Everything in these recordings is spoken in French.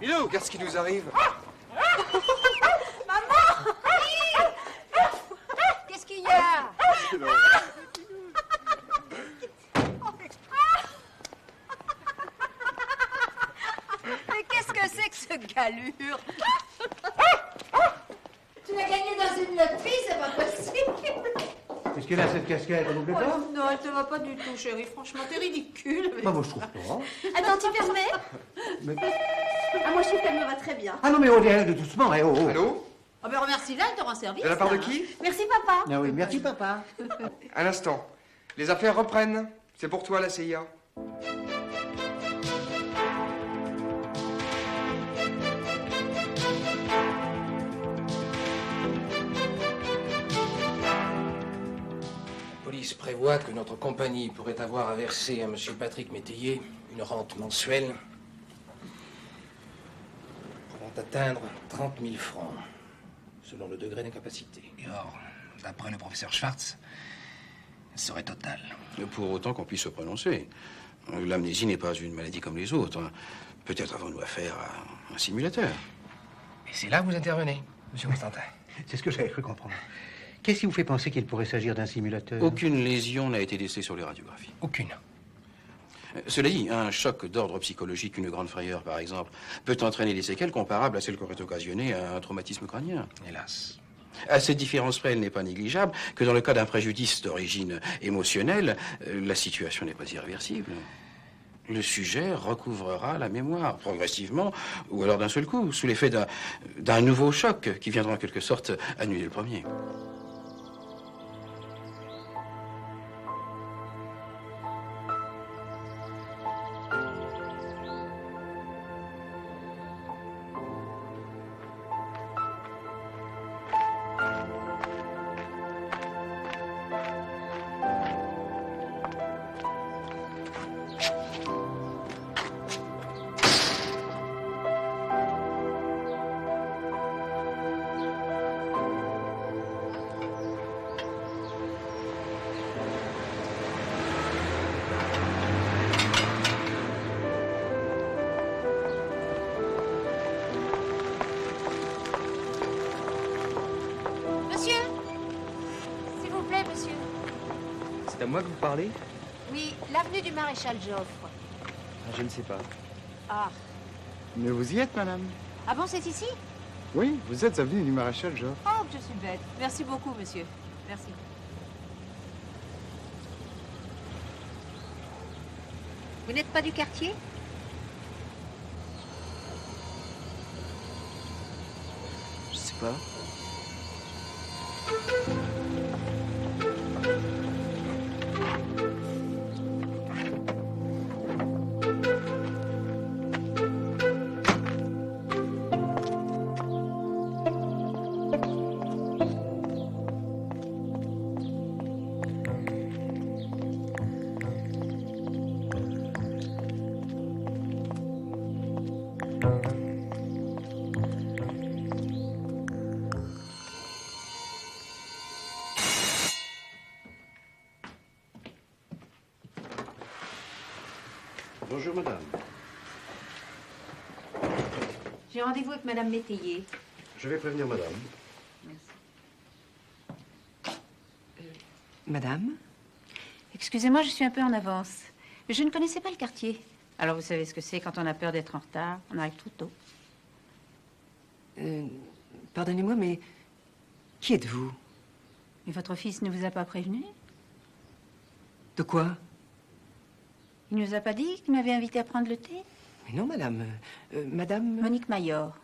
Milou, regarde ce qui nous arrive. Maman! Qu'est-ce qu'il y a? Mais qu'est-ce que c'est que ce galure? Tu l'as gagné dans une loterie, c'est pas possible. Qu'est-ce qu'elle a cette casquette? Elle vous plaît pas? Non, elle te va pas du tout, chérie. Franchement, t'es ridicule. Bah, moi, je trouve pas. Attends, tu permets? Mais... Ah, moi, je trouve qu'elle me va très bien. Ah non, mais oh, doucement, eh, oh, oh. Allô? Ah, ben remercie-la, elle te rend service. De la part de hein. qui? Merci, papa. Ah oui, merci, papa. Un instant. Les affaires reprennent. C'est pour toi, la CIA. La police prévoit que notre compagnie pourrait avoir à verser à M. Patrick Métayer une rente mensuelle pouvant atteindre 30 000 francs, selon le degré d'incapacité. Et or, d'après le professeur Schwartz, elle serait totale. Pour autant qu'on puisse se prononcer. L'amnésie n'est pas une maladie comme les autres. Peut-être avons-nous affaire à un simulateur. Et c'est là que vous intervenez, M. Constantin. C'est ce que j'avais cru comprendre. Qu'est-ce qui vous fait penser qu'il pourrait s'agir d'un simulateur? Aucune lésion n'a été décelée sur les radiographies. Aucune. Cela dit, un choc d'ordre psychologique, une grande frayeur par exemple, peut entraîner des séquelles comparables à celles qu'aurait occasionné un traumatisme crânien. Hélas. À cette différence près, elle n'est pas négligeable que dans le cas d'un préjudice d'origine émotionnelle, la situation n'est pas irréversible. Le sujet recouvrera la mémoire progressivement, ou alors d'un seul coup, sous l'effet d'un nouveau choc qui viendra en quelque sorte annuler le premier. C'est à moi que vous parlez? Oui, l'avenue du Maréchal Joffre. Ah, je ne sais pas. Ah. Mais vous y êtes, madame? Ah bon, c'est ici? Oui, vous êtes avenue du Maréchal Joffre. Oh, que je suis bête. Merci beaucoup, monsieur. Merci. Vous n'êtes pas du quartier? Je sais pas. Bonjour, madame. J'ai rendez-vous avec Madame Métayer. Je vais prévenir madame. Madame? Excusez-moi, je suis un peu en avance. Je ne connaissais pas le quartier. Alors, vous savez ce que c'est quand on a peur d'être en retard. On arrive trop tôt. Pardonnez-moi, mais qui êtes-vous? Mais votre fils ne vous a pas prévenu? De quoi? Il ne nous a pas dit qu'il m'avait invité à prendre le thé? Mais non, madame. Madame... Monique Mayor.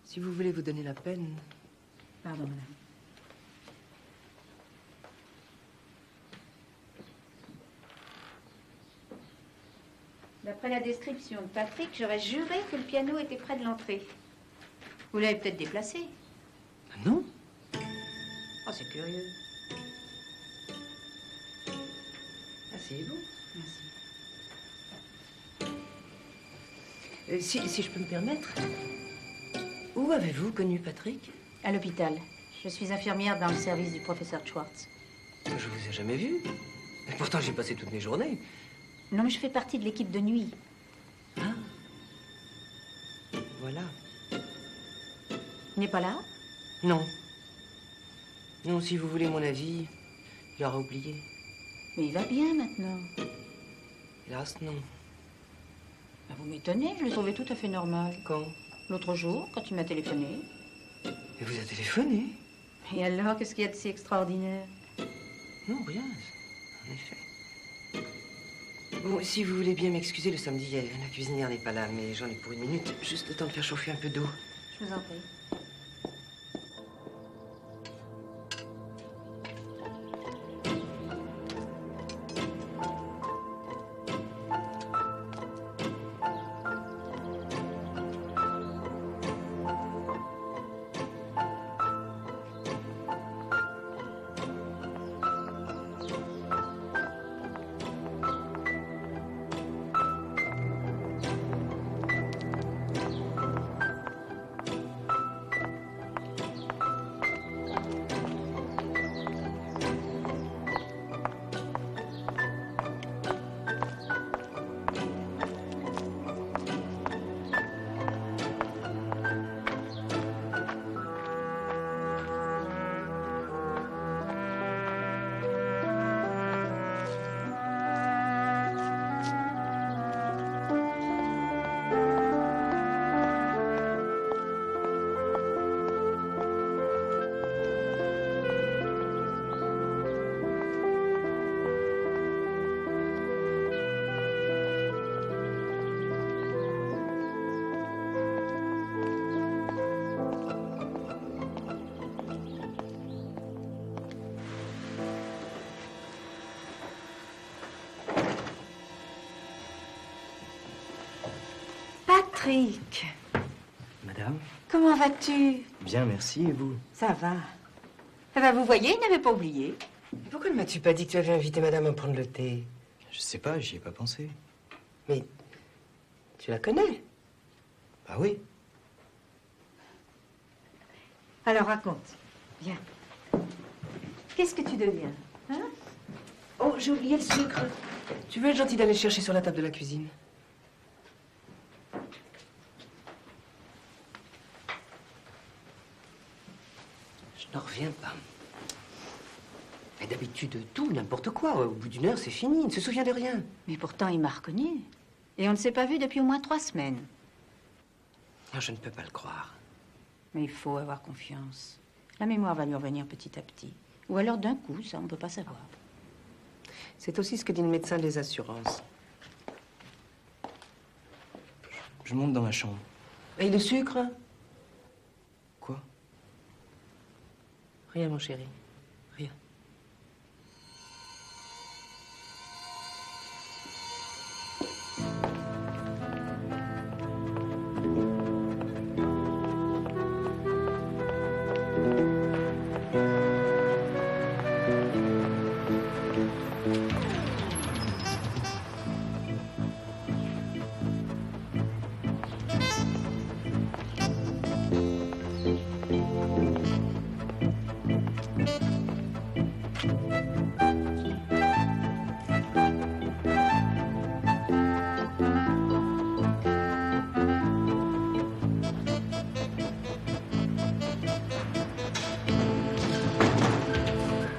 Si vous voulez vous donner la peine... Pardon, madame. D'après la description de Patrick, j'aurais juré que le piano était près de l'entrée. Vous l'avez peut-être déplacé. Ah non? Oh, c'est curieux. Asseyez-vous. Merci. Si je peux me permettre, où avez-vous connu Patrick? À l'hôpital. Je suis infirmière dans le service du professeur Schwartz. Je vous ai jamais vu. Et pourtant, j'ai passé toutes mes journées. Non, mais je fais partie de l'équipe de nuit. Ah. Voilà. Il n'est pas là? Non. Non, si vous voulez mon avis, il aura oublié. Mais il va bien maintenant. Hélas, non. Ben, vous m'étonnez, je le trouvais tout à fait normal. Quand? L'autre jour, quand il m'a téléphoné. Et vous a téléphoné? Et alors, qu'est-ce qu'il y a de si extraordinaire? Non, rien. En effet. Bon, si vous voulez bien m'excuser, le samedi, la cuisinière n'est pas là, mais j'en ai pour 1 minute. Juste le temps de faire chauffer un peu d'eau. Je vous en prie. Patrick, Madame? comment vas-tu? Bien, merci, et vous? Ça va. Eh ben, vous voyez, il n'avait pas oublié. Pourquoi ne m'as-tu pas dit que tu avais invité madame à prendre le thé? Je sais pas, j'y ai pas pensé. Mais tu la connais? Bah oui. Alors, raconte. Viens. Qu'est-ce que tu deviens? Hein? Oh, j'ai oublié le sucre. Tu veux être gentil d'aller le chercher sur la table de la cuisine? Je n'en reviens pas. Et d'habitude, tout, n'importe quoi. Au bout d'1 heure, c'est fini. Il ne se souvient de rien. Mais pourtant, il m'a reconnu. Et on ne s'est pas vu depuis au moins 3 semaines. Ah, je ne peux pas le croire. Mais il faut avoir confiance. La mémoire va lui revenir petit à petit. Ou alors d'un coup, ça, on ne peut pas savoir. C'est aussi ce que dit le médecin des assurances. Je monte dans ma chambre. Et le sucre? Quoi? Rien, mon chéri. Rien.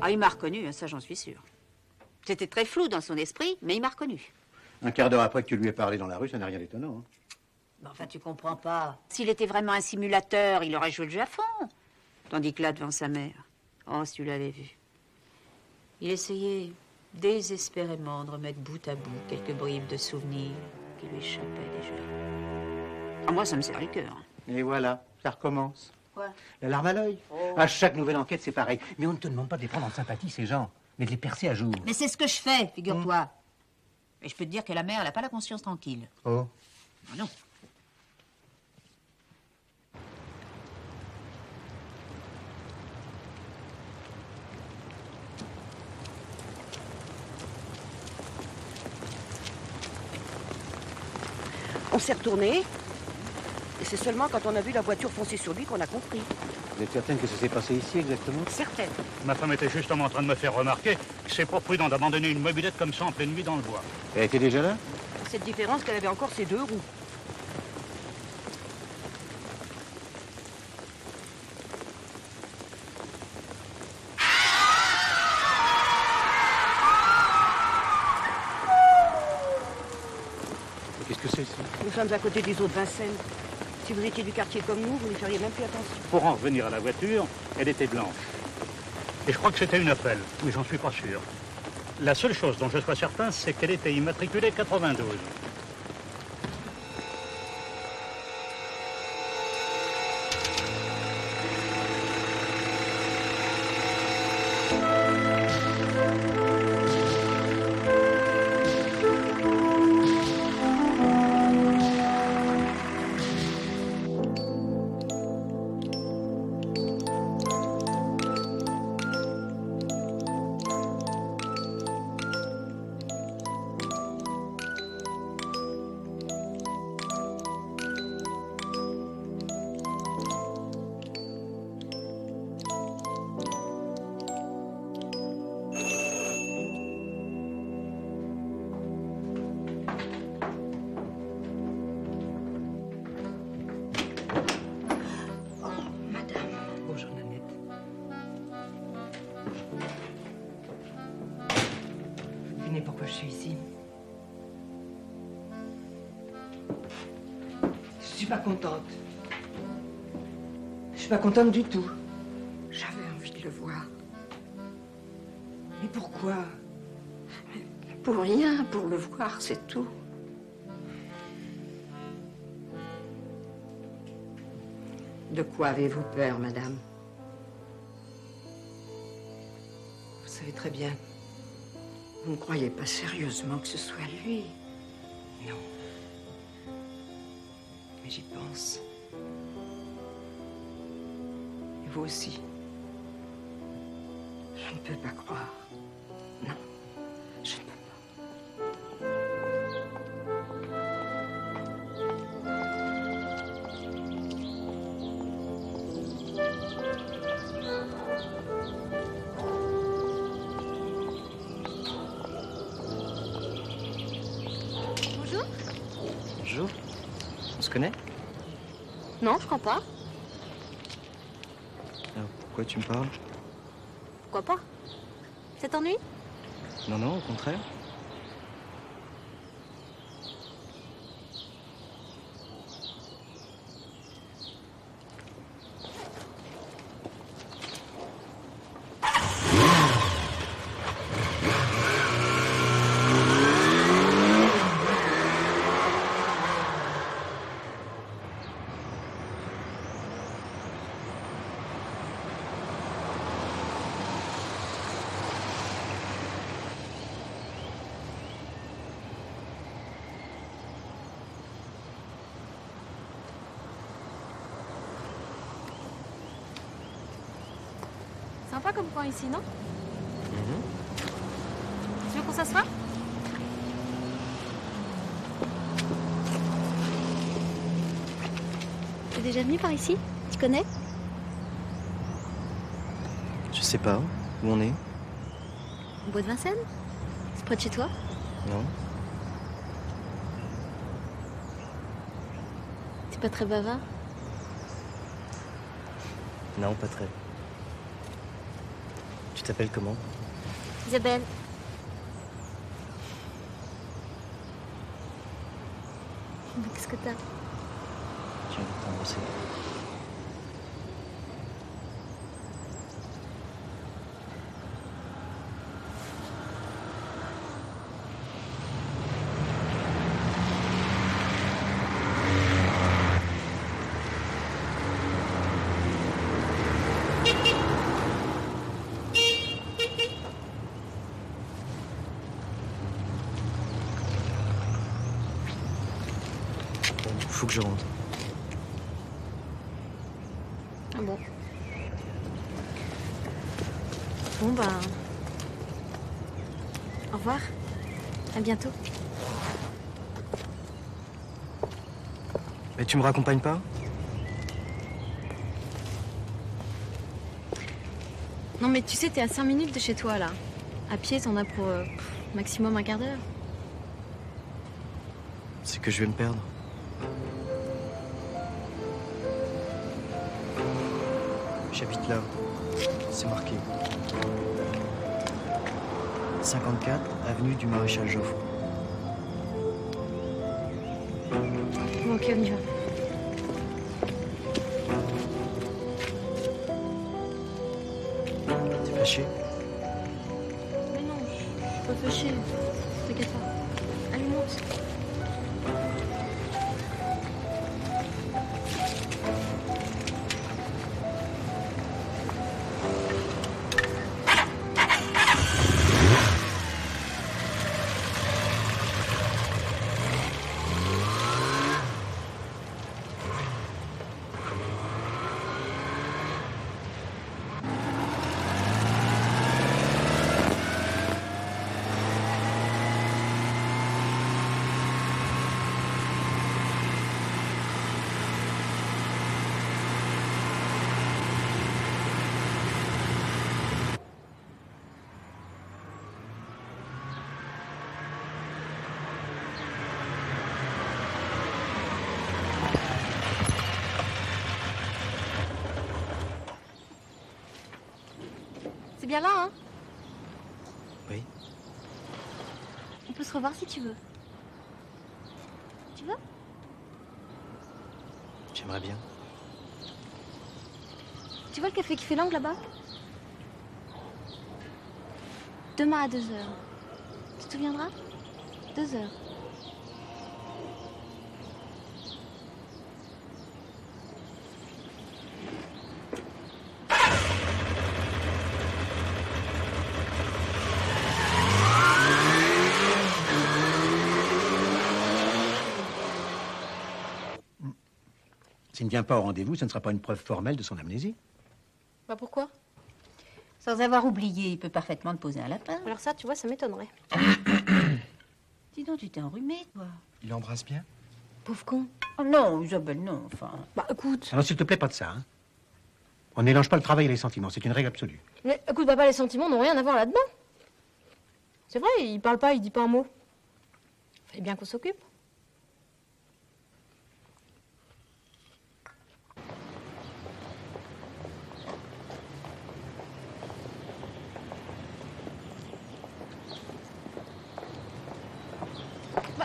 Ah, il m'a reconnu, hein, ça j'en suis sûre. C'était très flou dans son esprit, mais il m'a reconnu. Un quart d'heure après que tu lui aies parlé dans la rue, ça n'a rien d'étonnant. Hein. Mais enfin, tu comprends pas. S'il était vraiment un simulateur, il aurait joué le jeu à fond. Tandis que là, devant sa mère, oh, si tu l'avais vu. Il essayait désespérément de remettre bout à bout quelques bribes de souvenirs qui lui échappaient déjà. Ah, moi, ça me serre le cœur. Et voilà, ça recommence. Quoi? La larme à l'œil. Oh. À chaque nouvelle enquête, c'est pareil. Mais on ne te demande pas de les prendre en sympathie, ces gens, mais de les percer à jour. Mais c'est ce que je fais, figure-toi. Et je peux te dire que la mère, elle n'a pas la conscience tranquille. Oh. Ah non. On s'est retourné. Et c'est seulement quand on a vu la voiture foncer sur lui qu'on a compris. Vous êtes certaine que ça s'est passé ici, exactement? Certaine. Ma femme était justement en train de me faire remarquer que c'est pas prudent d'abandonner une mobilette comme ça en pleine nuit dans le bois. Elle était déjà là? Cette différence qu'elle avait encore ses 2 roues. Qu'est-ce que c'est, ça? Nous sommes à côté des eaux de Vincennes. Si vous étiez du quartier comme nous, vous n'y feriez même plus attention. Pour en revenir à la voiture, elle était blanche. Et je crois que c'était une Opel, mais j'en suis pas sûr. La seule chose dont je sois certain, c'est qu'elle était immatriculée 92. Pourquoi je suis ici? Je suis pas contente. Je suis pas contente du tout. J'avais envie de le voir. Mais pourquoi? Pour rien, pour le voir, c'est tout. De quoi avez-vous peur, madame? Vous savez très bien. Vous ne croyez pas sérieusement que ce soit lui? Non. Mais j'y pense. Et vous aussi. Je ne peux pas croire. Non, je ne peux pas. Bonjour. Bonjour. On se connaît? Non, je crois pas. Alors, pourquoi tu me parles? Pourquoi pas? Ça t'ennuie? Non, non, au contraire. Sympa comme coin ici, non? Tu veux qu'on s'assoie? T'es déjà venu par ici? Tu connais? Je sais pas. Où on est? Au bois de Vincennes? C'est près de chez toi? Non. T'es pas très bavard? Non, pas très. t'appelles comment? Isabelle. Mais qu'est-ce que t'as? J'ai envie de t'embrasser. Faut que je rentre. Ah bon. Bon, ben... Au revoir. À bientôt. Mais tu me raccompagnes pas? Non, mais tu sais, t'es à 5 minutes de chez toi, là. À pied, t'en as pour maximum un quart d'heure. C'est que je vais me perdre. J'habite là. C'est marqué. 54, avenue du Maréchal Joffre. Bon, ok, on y va. T'es fâché? Mais non, je suis pas fâchée. T'inquiète pas. Allez, monte. C'est bien là, hein? Oui. On peut se revoir si tu veux. Tu veux? J'aimerais bien. Tu vois le café qui fait l'angle là-bas? Demain à 2h. Tu te souviendras? 2h. S'il ne vient pas au rendez-vous, ce ne sera pas une preuve formelle de son amnésie. Bah pourquoi? Sans avoir oublié, il peut parfaitement te poser un lapin. Alors ça, tu vois, ça m'étonnerait. Dis donc, tu t'es enrhumé, toi. Il embrasse bien? Pauvre con. Oh non, Isabelle, non, enfin... Bah écoute. Alors, s'il te plaît, pas de ça, hein. On ne mélange pas le travail et les sentiments, c'est une règle absolue. Mais écoute, papa, les sentiments n'ont rien à voir là-dedans. C'est vrai, il parle pas, il dit pas un mot. Fallait bien qu'on s'occupe.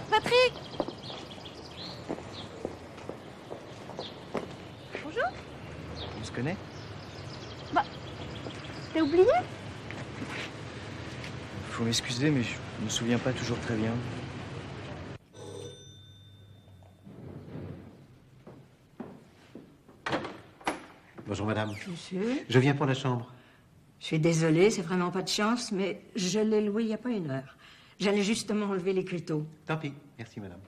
Patrick! Bonjour. On se connaît? Bah, t'as oublié? Faut m'excuser, mais je me souviens pas toujours très bien. Bonjour, madame. Monsieur? Je viens pour la chambre. Je suis désolée, c'est vraiment pas de chance, mais je l'ai loué il n'y a pas 1 heure. J'allais justement enlever les créteaux. Tant pis. Merci, madame.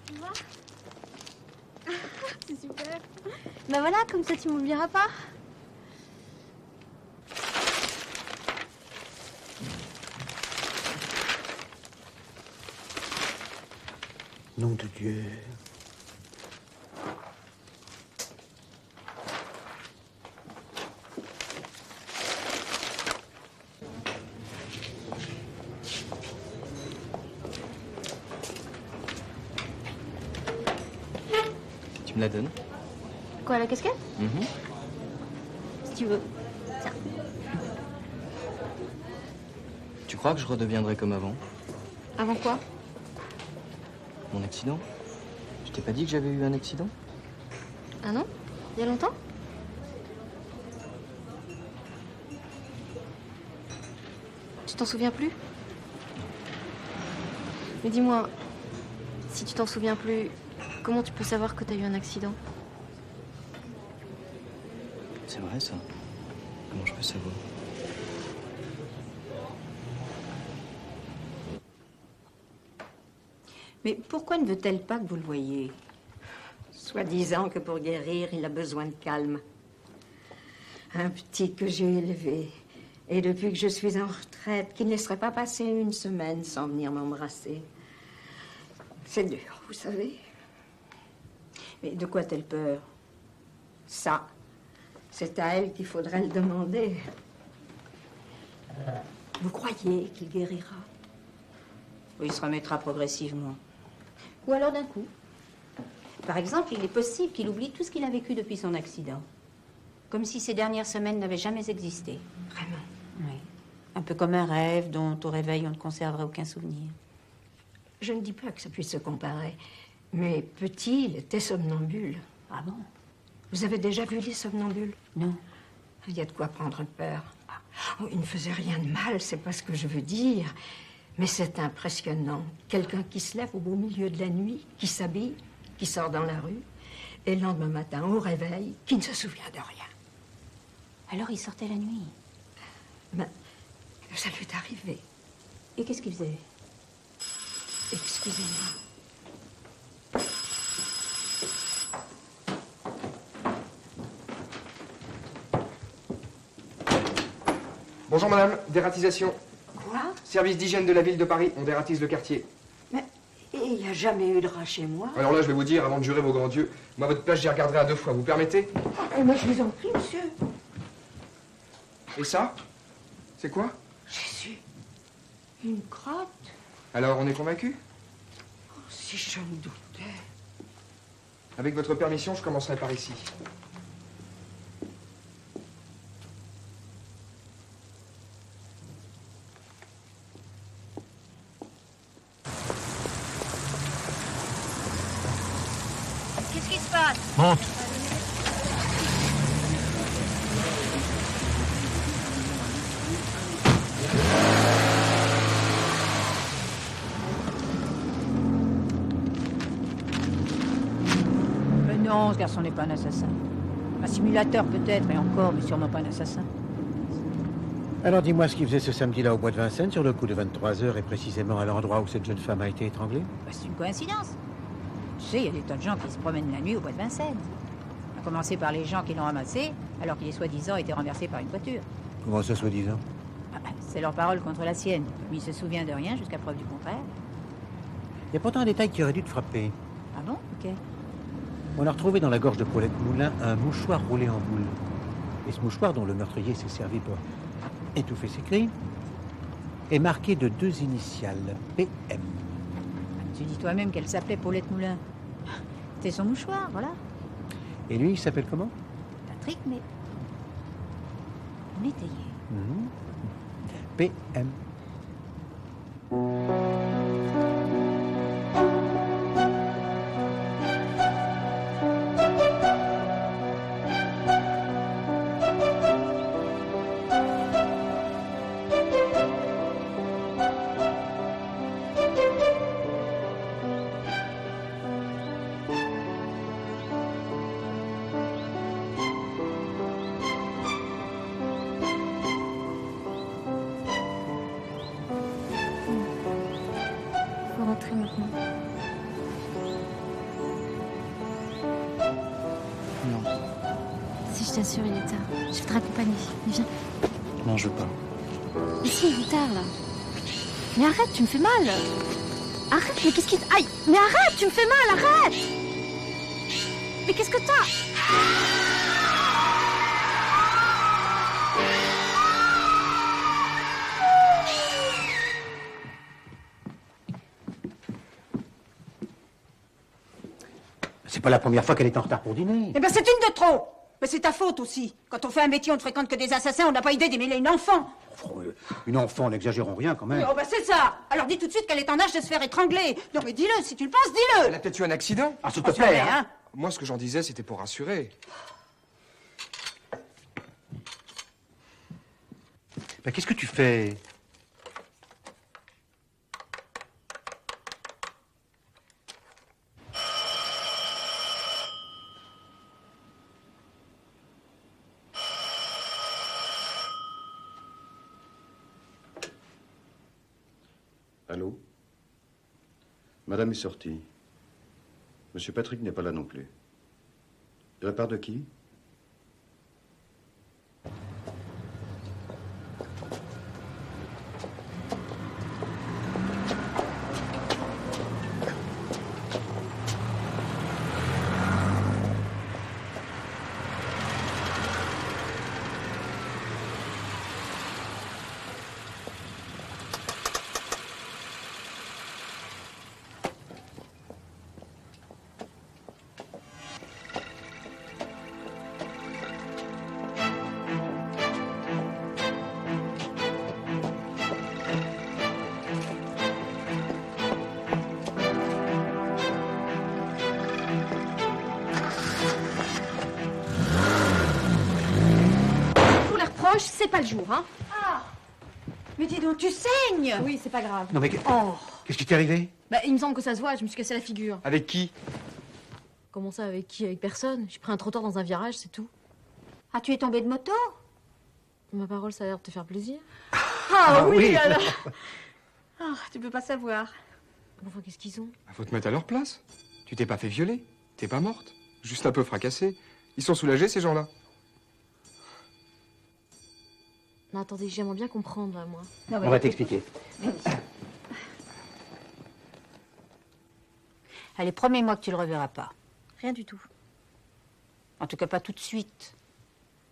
Tu vois? C'est super. Bah voilà, comme ça tu m'oublieras pas. Nom de Dieu. Tu me la donnes? Quoi, la casquette? Si tu veux. Tiens. Tu crois que je redeviendrai comme avant? Avant quoi? Mon accident? Je t'ai pas dit que j'avais eu un accident? Ah non? Il y a longtemps? Tu t'en souviens plus? Mais dis-moi, si tu t'en souviens plus, comment tu peux savoir que t'as eu un accident? C'est vrai ça? Comment je peux savoir? Mais pourquoi ne veut-elle pas que vous le voyiez? Soi-disant que pour guérir, il a besoin de calme. Un petit que j'ai élevé. Et depuis que je suis en retraite, qui ne laisserait pas passer une semaine sans venir m'embrasser. C'est dur, vous savez. Mais de quoi a-t-elle peur? Ça, c'est à elle qu'il faudrait le demander. Vous croyez qu'il guérira? Oui, il se remettra progressivement. Ou alors d'un coup. Par exemple, il est possible qu'il oublie tout ce qu'il a vécu depuis son accident. Comme si ces dernières semaines n'avaient jamais existé. Vraiment? Oui. Un peu comme un rêve dont au réveil on ne conserverait aucun souvenir. Je ne dis pas que ça puisse se comparer. Mais petit, il était somnambule. Ah bon? Vous avez déjà vu les somnambules? Non. Il y a de quoi prendre peur. Oh, il ne faisait rien de mal, c'est pas ce que je veux dire. Mais c'est impressionnant. Quelqu'un qui se lève au beau milieu de la nuit, qui s'habille, qui sort dans la rue, et le lendemain matin, au réveil, qui ne se souvient de rien. Alors il sortait la nuit? Ben, ça lui est arrivé. Et qu'est-ce qu'il faisait? Excusez-moi. Bonjour madame, dératisation. Quoi? Service d'hygiène de la ville de Paris, on dératise le quartier. Mais il n'y a jamais eu de rat chez moi. Alors là, je vais vous dire, avant de jurer vos grands dieux, moi, votre place, j'y regarderai à 2 fois, vous permettez? Et moi, je vous en prie, monsieur. Et ça? C'est quoi? Jésus, une crotte? Alors, on est convaincu? Oh, si je me doutais. Avec votre permission, je commencerai par ici. Qu'est-ce qui se passe? Monte. Mais non, ce garçon n'est pas un assassin. Un simulateur peut-être, et encore, mais sûrement pas un assassin. Alors dis-moi ce qu'il faisait ce samedi-là au bois de Vincennes, sur le coup de 23 heures, et précisément à l'endroit où cette jeune femme a été étranglée? Bah, c'est une coïncidence. Tu sais, il y a des tas de gens qui se promènent la nuit au bois de Vincennes. À commencer par les gens qui l'ont ramassé, alors qu'il est soi-disant été renversé par une voiture. Comment ça, soi-disant? Ah, c'est leur parole contre la sienne. Lui, il se souvient de rien jusqu'à preuve du contraire. Il y a pourtant un détail qui aurait dû te frapper. Ah bon? Ok. On a retrouvé dans la gorge de Paulette Moulin un mouchoir roulé en boule. Et ce mouchoir, dont le meurtrier s'est servi pour étouffer ses cris, est marqué de 2 initiales, PM. Tu dis toi-même qu'elle s'appelait Paulette Moulin. C'est son mouchoir, voilà. Et lui, il s'appelle comment? Patrick, mais... Métayer. PM. Si, je t'assure, il est tard. Je vais te raccompagner. Mais viens. Non, je veux pas. Mais si, il est tard, là. Mais arrête, tu me fais mal. Arrête, mais qu'est-ce qui... Aïe. Mais arrête, tu me fais mal, arrête. Mais qu'est-ce que t'as? C'est pas la première fois qu'elle est en retard pour dîner. Eh ben, c'est une de trop. Mais c'est ta faute aussi. Quand on fait un métier, on ne fréquente que des assassins, on n'a pas idée d'aimer une enfant. Une enfant, n'exagérons rien quand même. Oh, ben, c'est ça. Alors dis tout de suite qu'elle est en âge de se faire étrangler. Non, mais dis-le, si tu le penses, dis-le. Elle a peut-être eu un accident. Ah, s'il te plaît, hein. Moi, ce que j'en disais, c'était pour rassurer. Ben, qu'est-ce que tu fais? Allô? Madame est sortie. Monsieur Patrick n'est pas là non plus. De la part de qui? C'est pas le jour, hein. Ah. Mais dis donc, tu saignes. Oui, c'est pas grave. Non mais qu'est-ce qui t'est arrivé? Bah, il me semble que ça se voit, je me suis cassé la figure. Avec qui? Comment ça, avec qui? Avec personne. J'ai pris un trottoir dans un virage, c'est tout. Ah, tu es tombé de moto? Ma parole, ça a l'air de te faire plaisir. Ah oui, alors. Ah, tu peux pas savoir. Enfin, qu'est-ce qu'ils ont? Faut te mettre à leur place. Tu t'es pas fait violer. T'es pas morte. Juste un peu fracassée. Ils sont soulagés, ces gens-là. Non, attendez, j'aimerais bien comprendre, là, moi. On va t'expliquer. Allez, promets-moi que tu le reverras pas. Rien du tout. En tout cas, pas tout de suite.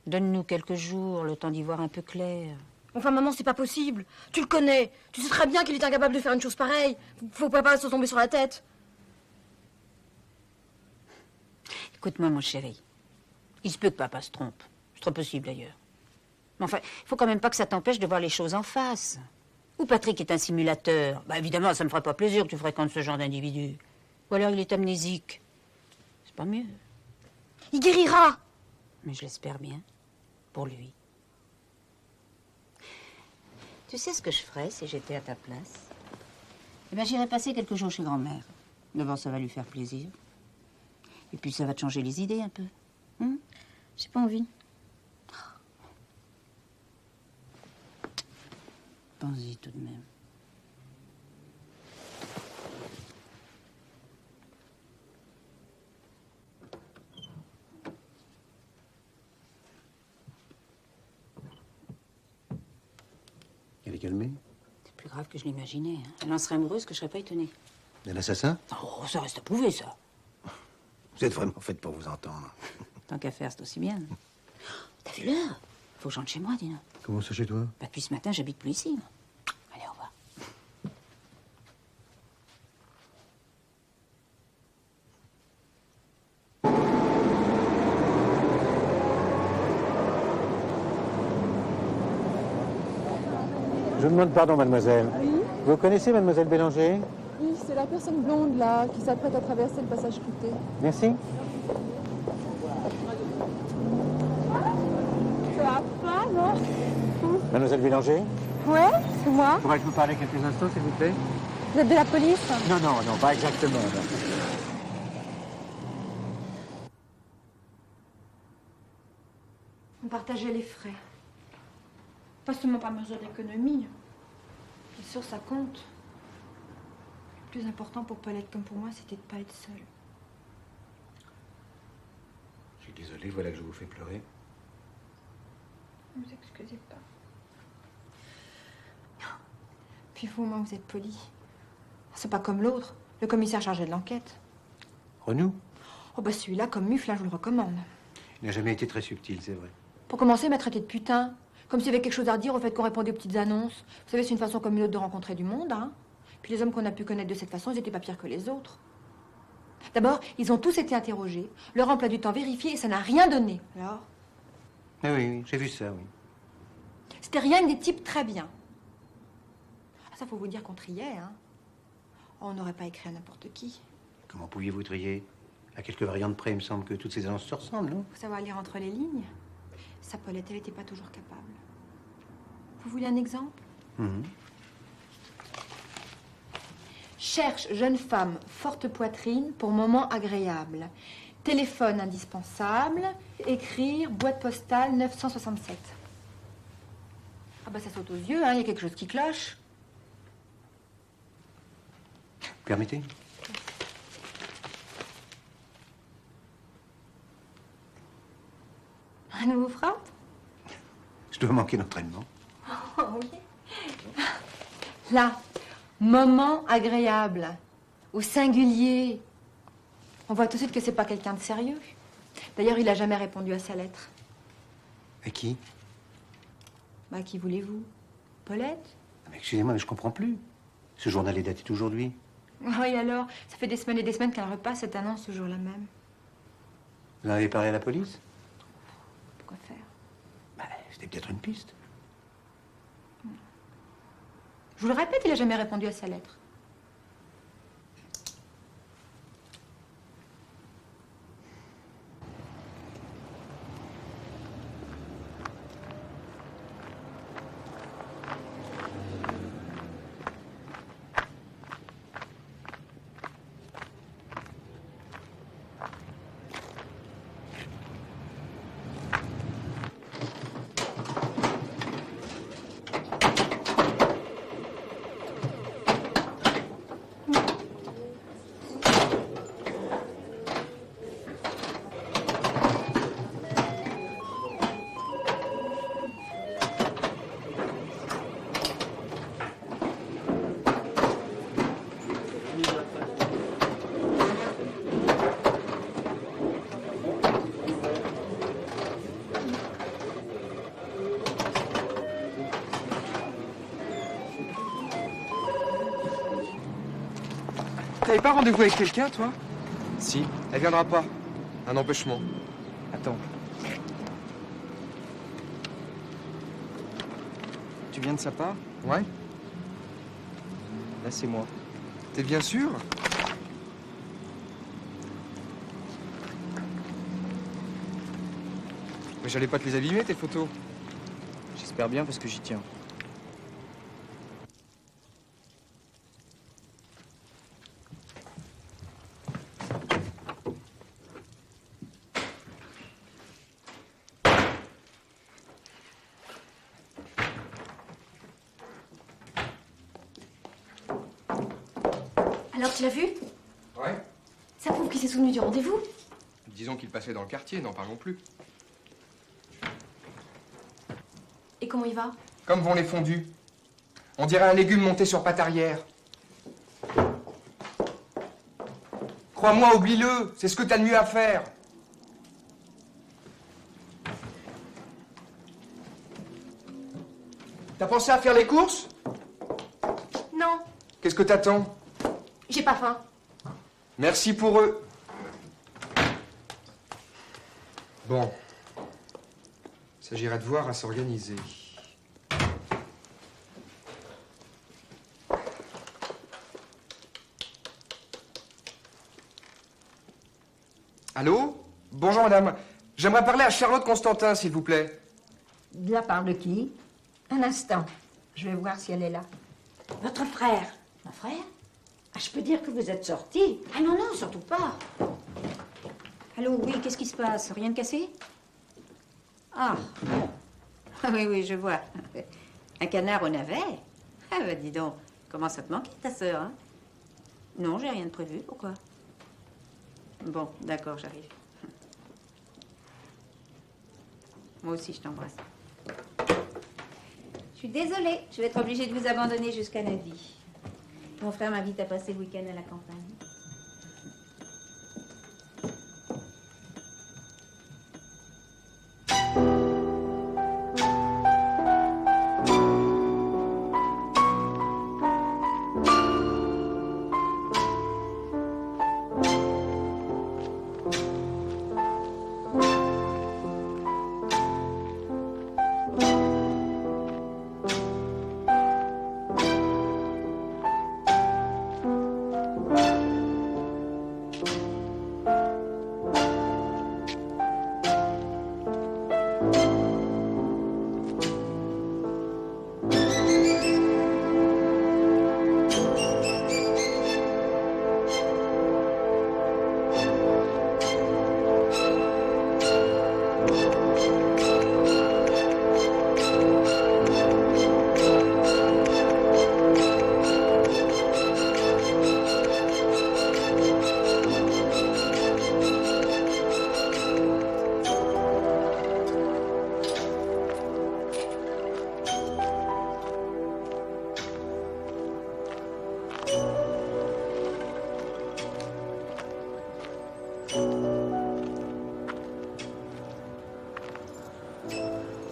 Donne-nous quelques jours, le temps d'y voir un peu clair. Enfin, maman, c'est pas possible. Tu le connais. Tu sais très bien qu'il est incapable de faire une chose pareille. Faut pas se tomber sur la tête. Écoute-moi, mon chéri. Il se peut que papa se trompe. C'est trop possible, d'ailleurs. Mais enfin, il faut quand même pas que ça t'empêche de voir les choses en face. Ou Patrick est un simulateur. Bah, évidemment, ça me ferait pas plaisir que tu fréquentes ce genre d'individu. Ou alors il est amnésique. C'est pas mieux. Il guérira. Mais je l'espère bien. Pour lui. Tu sais ce que je ferais si j'étais à ta place? Eh bien, j'irais passer quelques jours chez grand-mère. D'abord, ça va lui faire plaisir. Et puis, ça va te changer les idées un peu. J'ai pas envie. Pense-y tout de même. Elle est calmée? C'est plus grave que je l'imaginais. Hein. Elle en serait amoureuse que je serais pas étonnée. Un assassin? Oh, ça reste à prouver, ça. Vous êtes vraiment faite pour vous entendre. Tant qu'à faire, c'est aussi bien. T'as vu l'heure? Faut que je rentre chez moi, dis-donc. Comment ça chez toi? Bah, depuis ce matin, j'habite plus ici. Allez, au revoir. Je vous demande pardon, mademoiselle. Oui. Vous connaissez mademoiselle Bélanger? Oui, c'est la personne blonde là qui s'apprête à traverser le passage clouté. Merci. Ça va pas, non? Mademoiselle Bélanger? Ouais, c'est moi. Pourrais-je vous parler quelques instants, s'il vous plaît? Vous êtes de la police? Non, pas exactement. Non. On partageait les frais. Pas seulement par mesure d'économie. Bien sûr, ça compte. Le plus important pour Paulette comme pour moi, c'était de pas être seule. J'ai suis désolé, voilà que je vous fais pleurer. Ne vous excusez pas. Puis vous, au moins, vous êtes poli. C'est pas comme l'autre, le commissaire chargé de l'enquête. Renou, Oh bah celui-là, comme mufle, là, je vous le recommande. il n'a jamais été très subtil, c'est vrai. Pour commencer, il m'a traité de putain. Comme s'il y avait quelque chose à redire au fait qu'on répondait aux petites annonces. Vous savez, c'est une façon comme une autre de rencontrer du monde, hein. Puis les hommes qu'on a pu connaître de cette façon, ils étaient pas pires que les autres. D'abord, ils ont tous été interrogés, leur emploi du temps vérifié, et ça n'a rien donné. Alors, Ah oui, oui, j'ai vu ça, oui. c'était rien que des types très bien. Ah, ça, faut vous dire qu'on triait, hein. Oh, on n'aurait pas écrit à n'importe qui. Comment pouviez-vous trier? À quelques variantes près, il me semble que toutes ces annonces se ressemblent, non? Faut savoir lire entre les lignes. Sa Paulette, elle n'était pas toujours capable. Vous voulez un exemple? Cherche jeune femme, forte poitrine, pour moment agréable. Téléphone indispensable. Écrire, boîte postale 967. Ah bah ça saute aux yeux, hein, il y a quelque chose qui cloche. Permettez? Un nouveau frappe? Je dois manquer d'entraînement. Oh oui. Là, moment agréable, au singulier. On voit tout de suite que c'est pas quelqu'un de sérieux. D'ailleurs, il a jamais répondu à sa lettre. À qui? Bah, qui voulez-vous? Paulette? Mais excusez-moi, mais je comprends plus. Ce journal est daté d'aujourd'hui. Oui, alors, ça fait des semaines et des semaines qu'elle repasse cette annonce ce jour-là même. Vous en avez parlé à la police? Pourquoi faire? Bah, c'était peut-être une piste. Je vous le répète, il a jamais répondu à sa lettre. T'avais pas rendez-vous avec quelqu'un, toi? Si. Elle viendra pas. Un empêchement. Attends. Tu viens de sa part? Ouais? Là, c'est moi. T'es bien sûr? Mais j'allais pas te les abîmer, tes photos. J'espère bien parce que j'y tiens. Alors, tu l'as vu? Ouais. Ça prouve qu'il s'est souvenu du rendez-vous? Disons qu'il passait dans le quartier, n'en parlons plus. Et comment il va? Comme vont les fondus. On dirait un légume monté sur patte arrière. Crois-moi, oublie-le. C'est ce que t'as de mieux à faire. T'as pensé à faire les courses? Non, Qu'est-ce que t'attends? j'ai pas faim. Merci pour eux. Bon. Il s'agirait de voir à s'organiser. Allô? Bonjour, madame. J'aimerais parler à Charlotte Constantin, s'il vous plaît. De la part de qui? Un instant. Je vais voir si elle est là. Votre frère. Mon frère? Ah, je peux dire que vous êtes sorti. Ah non, non, surtout pas. Allô, oui, qu'est-ce qui se passe? Rien de cassé? Ah, bon. Ah oui, oui, je vois. Un canard au navet? Ah bah dis donc, comment ça te manquait, ta sœur, hein? Non, j'ai rien de prévu, pourquoi? Bon, d'accord, j'arrive. Moi aussi, je t'embrasse. Je suis désolée, je vais être obligée de vous abandonner jusqu'à Nady. Mon frère m'invite à passer le week-end à la campagne.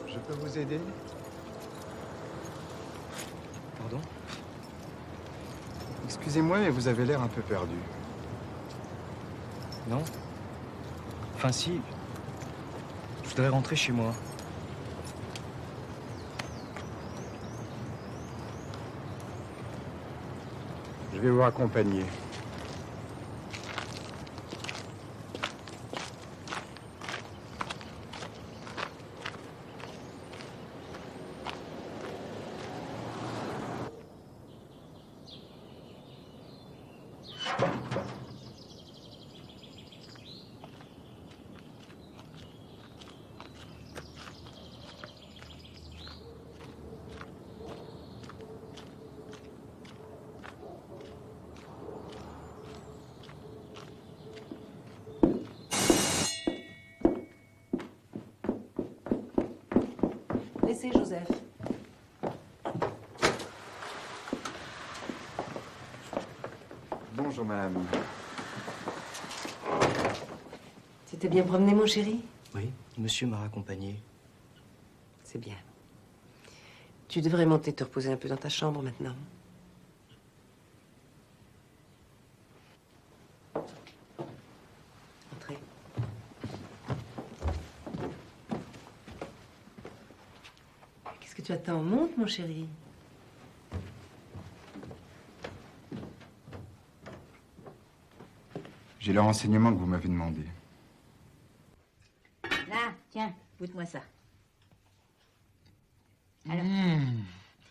Je peux vous aider? Pardon? Excusez-moi, mais vous avez l'air un peu perdu. Non? Enfin, si. Je voudrais rentrer chez moi. Je vais vous raccompagner. Laissez Joseph. Bonjour, madame. Tu t'es bien promené, mon chéri? Oui, monsieur m'a raccompagné. C'est bien. Tu devrais monter te reposer un peu dans ta chambre maintenant. Entrez. Qu'est-ce que tu attends? Monte, mon chéri. J'ai le renseignement que vous m'avez demandé. Là, tiens, goûte-moi ça. Alors.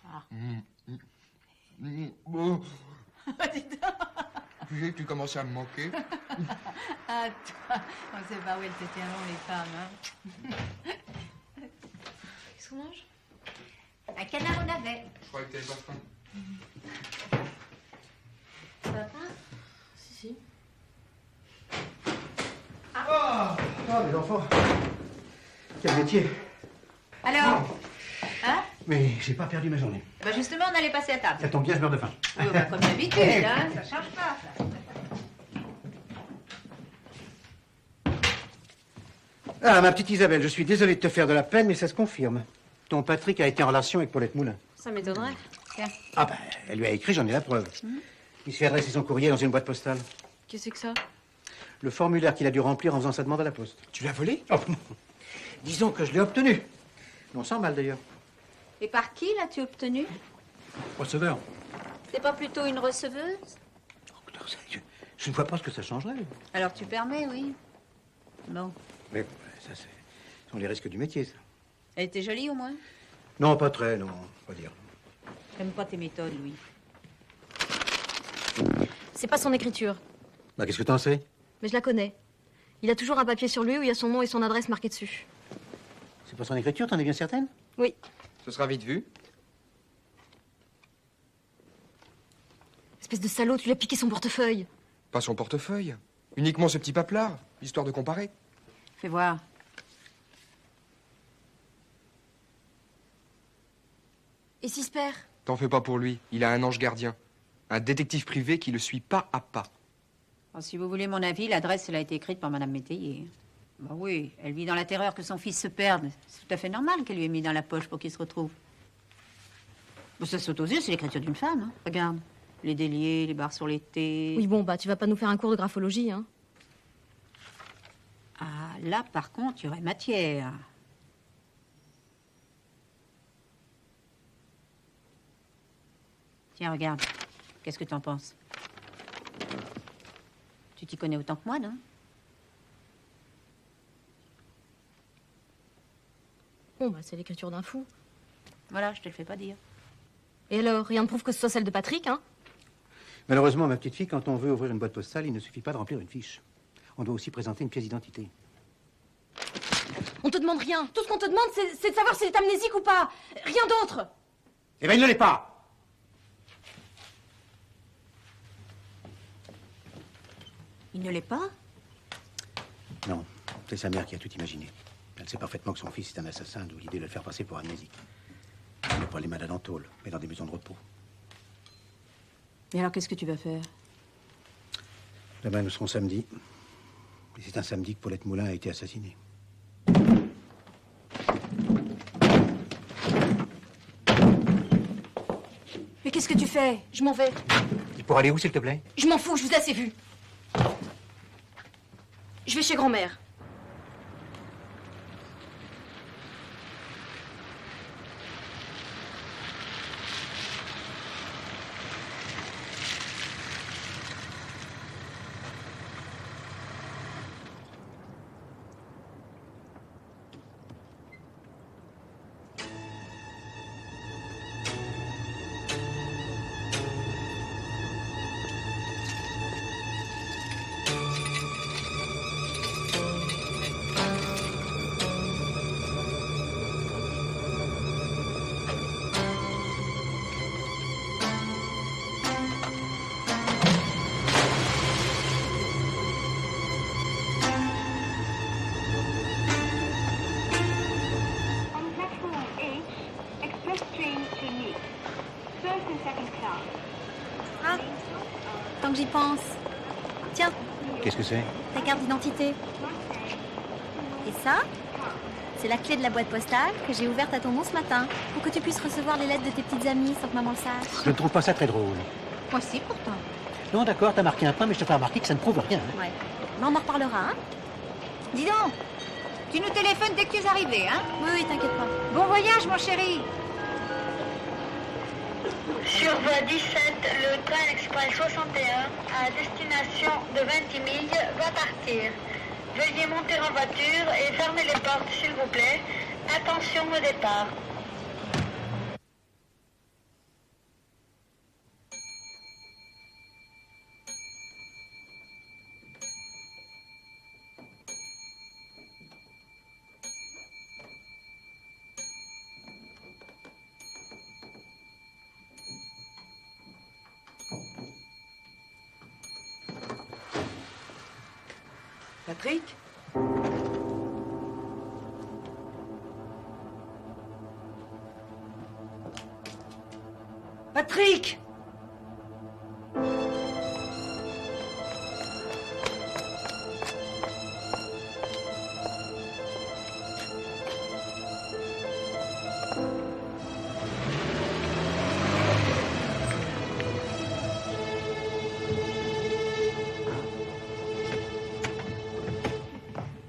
Ah. Bon. Dis donc. Tu commences à me manquer. Ah, toi, on sait pas où elles te tiendront, les femmes, hein. Qu'est-ce qu'on mange? Un canard au navet. Je croyais que t'avais pas faim. Ça va pas? Si. Ah, les enfants. Quel métier. Alors? Hein? Mais j'ai pas perdu ma journée. Bah justement, on allait passer à table. Ça tombe bien, je meurs de faim. Oui, bah, comme d'habitude, hein, ça change pas, ça. Ah, ma petite Isabelle, je suis désolé de te faire de la peine, mais ça se confirme. Ton Patrick a été en relation avec Paulette Moulin. Ça m'étonnerait. Tiens. Ah ben, elle lui a écrit, j'en ai la preuve. Il s'est adressé son courrier dans une boîte postale. Qu'est-ce que c'est que ça? Le formulaire qu'il a dû remplir en faisant sa demande à la poste. Tu l'as volé? Oh, disons que je l'ai obtenu. On sent mal d'ailleurs. Et par qui l'as-tu obtenu? Receveur. C'est pas plutôt une receveuse? Je ne vois pas ce que ça changerait. Alors tu permets, oui. Bon. Mais ça, ce sont les risques du métier, ça. Elle était jolie au moins? Non, pas très, non, faut dire. J'aime pas tes méthodes, Louis. C'est pas son écriture. Bah, qu'est-ce que t'en sais? Mais je la connais. Il a toujours un papier sur lui où il y a son nom et son adresse marqués dessus. C'est pas son écriture, t'en es bien certaine? Oui. Ce sera vite vu. Espèce de salaud, tu lui as piqué son portefeuille. Pas son portefeuille. Uniquement ce petit paplard, histoire de comparer. Fais voir. Et s'il se perd? T'en fais pas pour lui. Il a un ange gardien. Un détective privé qui le suit pas à pas. Alors, si vous voulez mon avis, l'adresse, elle a été écrite par Madame Métayer. Bah oui, elle vit dans la terreur que son fils se perde. C'est tout à fait normal qu'elle lui ait mis dans la poche pour qu'il se retrouve. Bon, ça saute aux yeux, c'est l'écriture d'une femme. Hein. Regarde, les déliés, les barres sur les T. Oui, bon, bah, tu vas pas nous faire un cours de graphologie, hein. Ah, là, par contre, il y aurait matière. Tiens, regarde. Qu'est-ce que t'en penses? Tu t'y connais autant que moi, non? Bon, bah, c'est l'écriture d'un fou. Voilà, je te le fais pas dire. Et alors, rien ne prouve que ce soit celle de Patrick, hein? Malheureusement, ma petite fille, quand on veut ouvrir une boîte postale, il ne suffit pas de remplir une fiche. On doit aussi présenter une pièce d'identité. On te demande rien. Tout ce qu'on te demande, c'est de savoir s'il est amnésique ou pas. Rien d'autre. Eh ben, il ne l'est pas! Il ne l'est pas? Non, c'est sa mère qui a tout imaginé. Elle sait parfaitement que son fils est un assassin, d'où l'idée de le faire passer pour amnésique. Il n'est pas les malades en tôle, mais dans des maisons de repos. Et alors, qu'est-ce que tu vas faire? Demain, nous serons samedi. Et c'est un samedi que Paulette Moulin a été assassinée. Mais qu'est-ce que tu fais? Je m'en vais. Et pour aller où, s'il te plaît? Je m'en fous, je vous ai assez vu. Je vais chez grand-mère. Ah, tant que j'y pense. Tiens, Qu'est-ce que c'est? ta carte d'identité. Et ça, c'est la clé de la boîte postale que j'ai ouverte à ton nom ce matin, pour que tu puisses recevoir les lettres de tes petites amies sans que maman le sache. Je ne trouve pas ça très drôle. Moi aussi, pourtant. Non, d'accord, t'as marqué un point, mais je te fais remarquer que ça ne prouve rien. Hein. Ouais. Mais on en reparlera, hein? Dis donc, tu nous téléphones dès que tu es arrivé, hein? Oui, oui, t'inquiète pas. Bon voyage, mon chéri. Sur voie 17, le train express 61 à destination de Vintimille va partir. Veuillez monter en voiture et fermer les portes, s'il vous plaît. Attention au départ. Patrick? Patrick!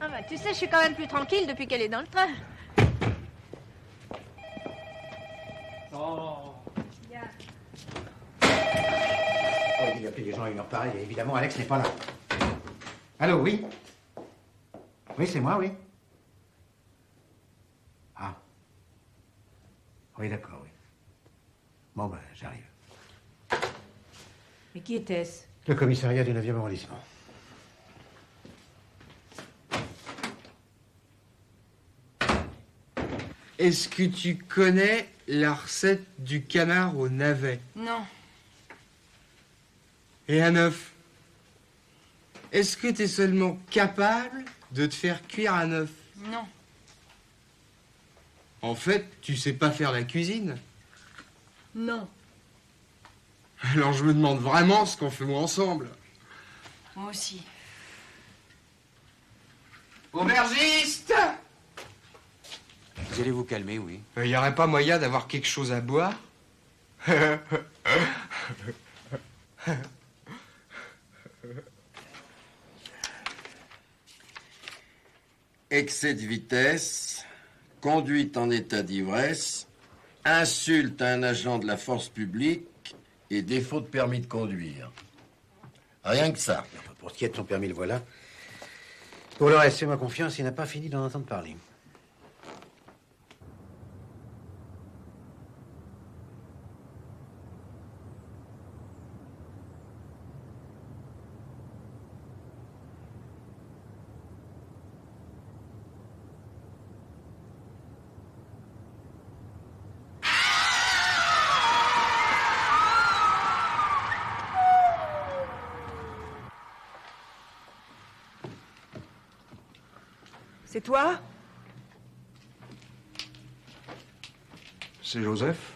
Ah bah, tu sais, je suis quand même plus tranquille depuis qu'elle est dans le train. Il a appelé les gens à une heure pareille, et évidemment, Alex n'est pas là. Allô, oui? Oui, c'est moi, oui. Ah. Oui, d'accord, oui. Bon, ben, j'arrive. Mais qui était-ce? Le commissariat du 9e arrondissement. Est-ce que tu connais la recette du canard au navet? Non. Et un œuf? Est-ce que tu es seulement capable de te faire cuire un œuf? Non. En fait, tu sais pas faire la cuisine. Non. Alors je me demande vraiment ce qu'on fait ensemble. Moi aussi. Aubergiste! Vous allez vous calmer, oui. Il n'y aurait pas moyen d'avoir quelque chose à boire? Excès de vitesse, conduite en état d'ivresse, insulte à un agent de la force publique et défaut de permis de conduire. Rien que ça. Pour ce qui est de son permis, le voilà. Pour le reste, fais-moi confiance, il n'a pas fini d'en entendre parler. C'est toi? C'est Joseph.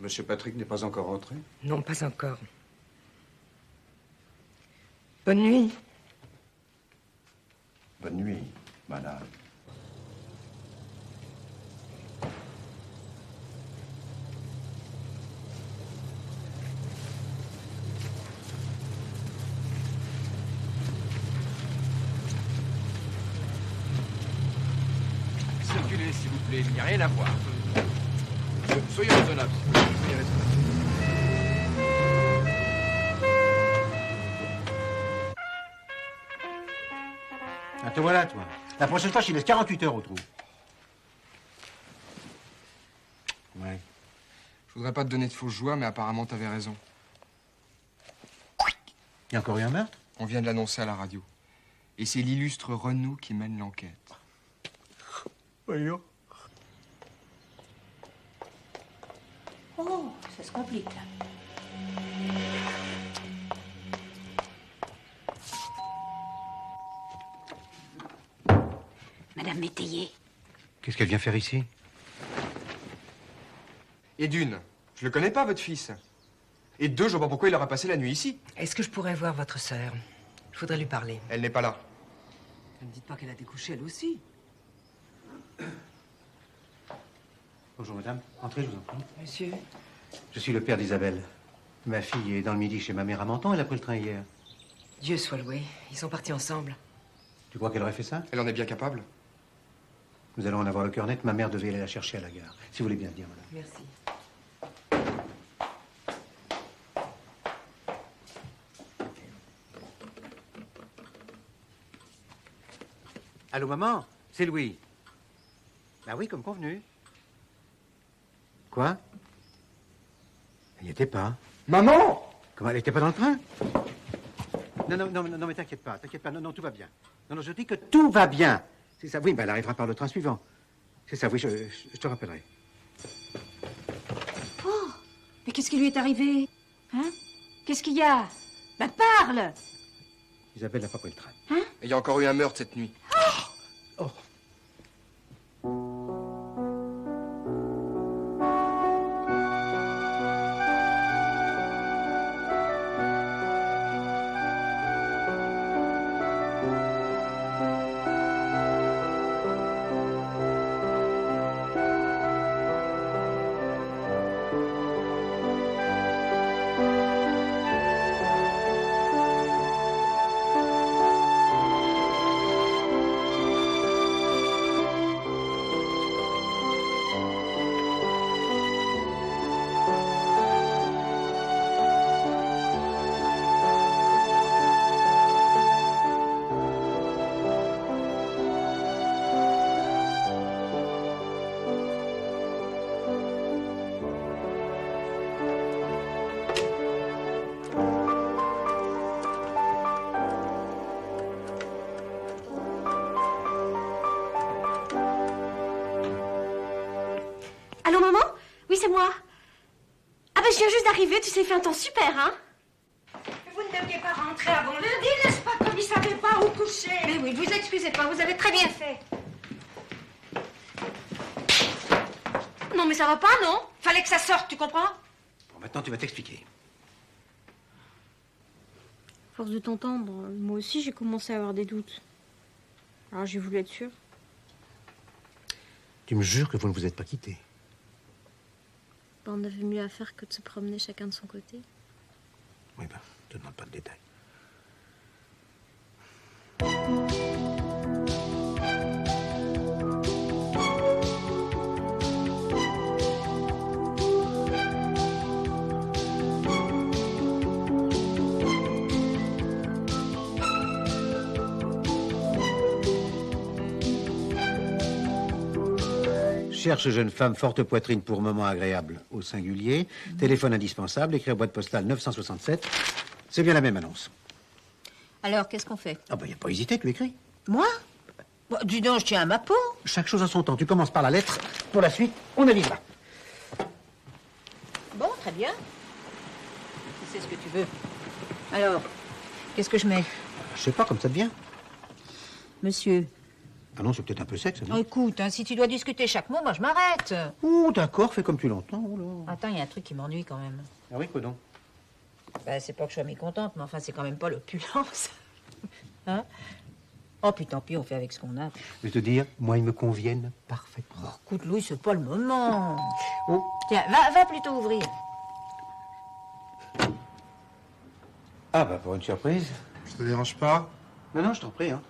Monsieur Patrick n'est pas encore rentré? Non, pas encore. Bonne nuit. Bonne nuit, madame. Circulez, s'il vous plaît, il n'y a rien à voir. Soyez raisonnable. Soyez raisonnable. Ah, te voilà, toi. La prochaine fois, je te laisse 48 heures au trou. Ouais. Je voudrais pas te donner de fausses joies, mais apparemment, t'avais raison. Il y a encore eu un meurtre? On vient de l'annoncer à la radio. Et c'est l'illustre Renou qui mène l'enquête. Voyons. Oh, ça se complique, là. Madame Métayer. Qu'est-ce qu'elle vient faire ici? Et d'une, je le connais pas, votre fils. Et de deux, je vois pas pourquoi il aurait passé la nuit ici. Est-ce que je pourrais voir votre sœur? Je voudrais lui parler. Elle n'est pas là. Ne me dites pas qu'elle a découché elle aussi. Bonjour, madame. Entrez, je vous en prie. Monsieur? Je suis le père d'Isabelle. Ma fille est dans le midi chez ma mère à Menton. Elle a pris le train hier. Dieu soit loué. Ils sont partis ensemble. Tu crois qu'elle aurait fait ça? Elle en est bien capable. Nous allons en avoir le cœur net. Ma mère devait aller la chercher à la gare. Si vous voulez bien dire, madame. Merci. Allô, maman? C'est Louis. Bah oui, comme convenu. Quoi? Elle n'y était pas. Maman! Comment, elle n'était pas dans le train? Non, mais t'inquiète pas, non, tout va bien. Non, je dis que tout va bien. C'est ça, oui, bah elle arrivera par le train suivant. C'est ça, oui, je te rappellerai. Oh, mais qu'est-ce qui lui est arrivé? Hein? Qu'est-ce qu'il y a? Bah, parle! Isabelle n'a pas pris le train. Hein? Il y a encore eu un meurtre cette nuit. Oh! Allô, maman? Oui, c'est moi. Ah ben, je viens juste d'arriver, tu sais, il fait un temps super, hein? Vous ne deviez pas rentrer avant lundi, n'est-ce pas, comme il ne savait pas où coucher? Mais oui, ne vous excusez pas, vous avez très bien fait. Non, mais ça va pas, non? Fallait que ça sorte, tu comprends? Bon, maintenant, tu vas t'expliquer. À force de t'entendre, moi aussi, j'ai commencé à avoir des doutes. Alors, j'ai voulu être sûre. Tu me jures que vous ne vous êtes pas quittés. Ben, on avait mieux à faire que de se promener chacun de son côté. Oui, ben, je te demande pas de détails. Cherche jeune femme, forte poitrine pour moment agréable au singulier. Téléphone indispensable, écrire boîte postale 967. C'est bien la même annonce. Alors, qu'est-ce qu'on fait? Ah ben, y a pas hésité, tu écris. Moi? Bon, dis donc, je tiens à ma peau. Chaque chose à son temps. Tu commences par la lettre. Pour la suite, on avisera. Bon, très bien. Tu sais ce que tu veux. Alors, qu'est-ce que je mets? Je sais pas, comme ça te vient. Monsieur. Ah non, c'est peut-être un peu sexe, non? Oh, écoute, hein, si tu dois discuter chaque mot, moi je m'arrête. Oh, d'accord, fais comme tu l'entends. Oh là. Attends, il y a un truc qui m'ennuie quand même. Ah oui, quoi donc? Ben, c'est pas que je sois mécontente, mais enfin, c'est quand même pas l'opulence. Hein? Oh, puis tant pis, on fait avec ce qu'on a. Je vais te dire, moi, ils me conviennent parfaitement. Oh, écoute, Louis, c'est pas le moment. Oh. Tiens, va plutôt ouvrir. Ah bah, pour une surprise. Je te dérange pas? Non, non, je t'en prie, hein.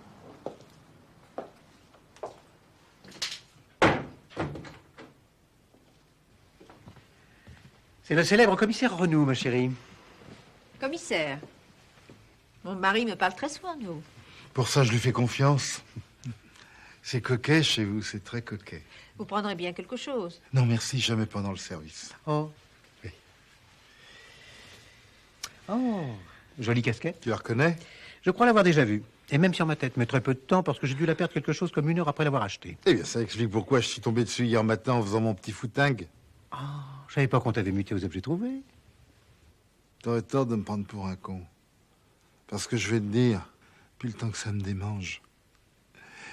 C'est le célèbre commissaire Renaud, ma chérie. Commissaire. Mon mari me parle très souvent de vous. Pour ça, je lui fais confiance. C'est coquet chez vous, c'est très coquet. Vous prendrez bien quelque chose. Non, merci, jamais pendant le service. Oh. Oui. Oh, jolie casquette. Tu la reconnais? Je crois l'avoir déjà vue. Et même sur ma tête, mais très peu de temps, parce que j'ai dû la perdre quelque chose comme 1 heure après l'avoir achetée. Eh bien, ça explique pourquoi je suis tombé dessus hier matin en faisant mon petit footing. Ah, je savais pas qu'on t'avait muté aux objets trouvés. T'aurais tort de me prendre pour un con. Parce que je vais te dire, depuis le temps que ça me démange,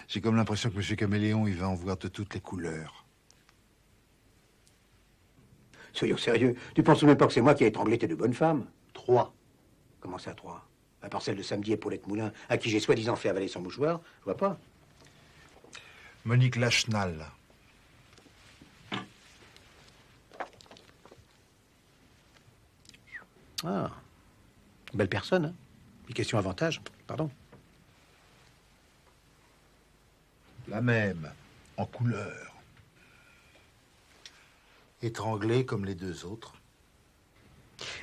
j'ai comme l'impression que M. Caméléon, il va en voir de toutes les couleurs. Soyons sérieux. Tu penses même pas que c'est moi qui ai étranglé tes 2 bonnes femmes? 3. Comment ça, 3? À part celle de samedi et Paulette Moulin, à qui j'ai soi-disant fait avaler son mouchoir, je vois pas. Monique Lachenal. Ah, belle personne, hein. Une question avantage, pardon. La même, en couleur. Étranglée comme les 2 autres.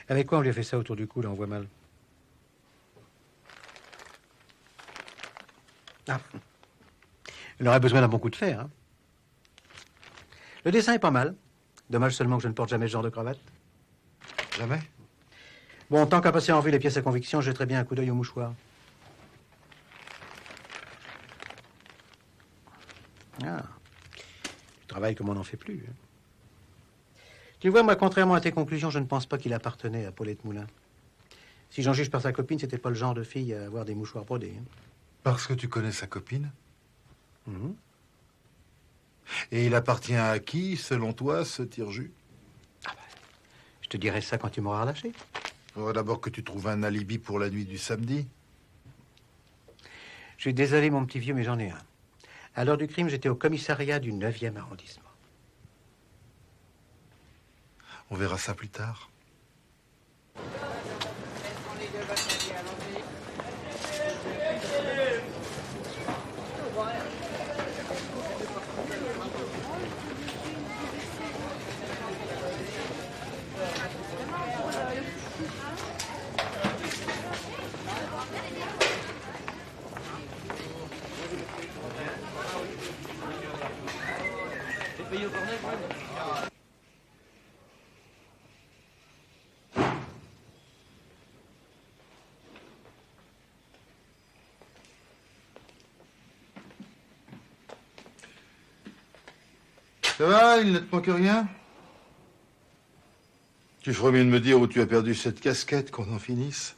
Avec quoi on lui a fait ça autour du cou, là, on voit mal. Ah. Elle aurait besoin d'un bon coup de fer, hein. Le dessin est pas mal. Dommage seulement que je ne porte jamais ce genre de cravate. Jamais? Bon, tant qu'à passer en vue les pièces à conviction, je jetterai bien un coup d'œil au mouchoir. Ah. Tu travailles comme on n'en fait plus, hein. Tu vois, moi, contrairement à tes conclusions, je ne pense pas qu'il appartenait à Paulette Moulin. Si j'en juge par sa copine, c'était pas le genre de fille à avoir des mouchoirs brodés, hein. Parce que tu connais sa copine? Mhm. Et il appartient à qui, selon toi, ce tire-jus? Je te dirai ça quand tu m'auras relâché. Il faudrait d'abord que tu trouves un alibi pour la nuit du samedi. Je suis désolé, mon petit vieux, mais j'en ai un. À l'heure du crime, j'étais au commissariat du 9e arrondissement. On verra ça plus tard. Ça va, il ne te manque rien? Tu ferais mieux de me dire où tu as perdu cette casquette, qu'on en finisse.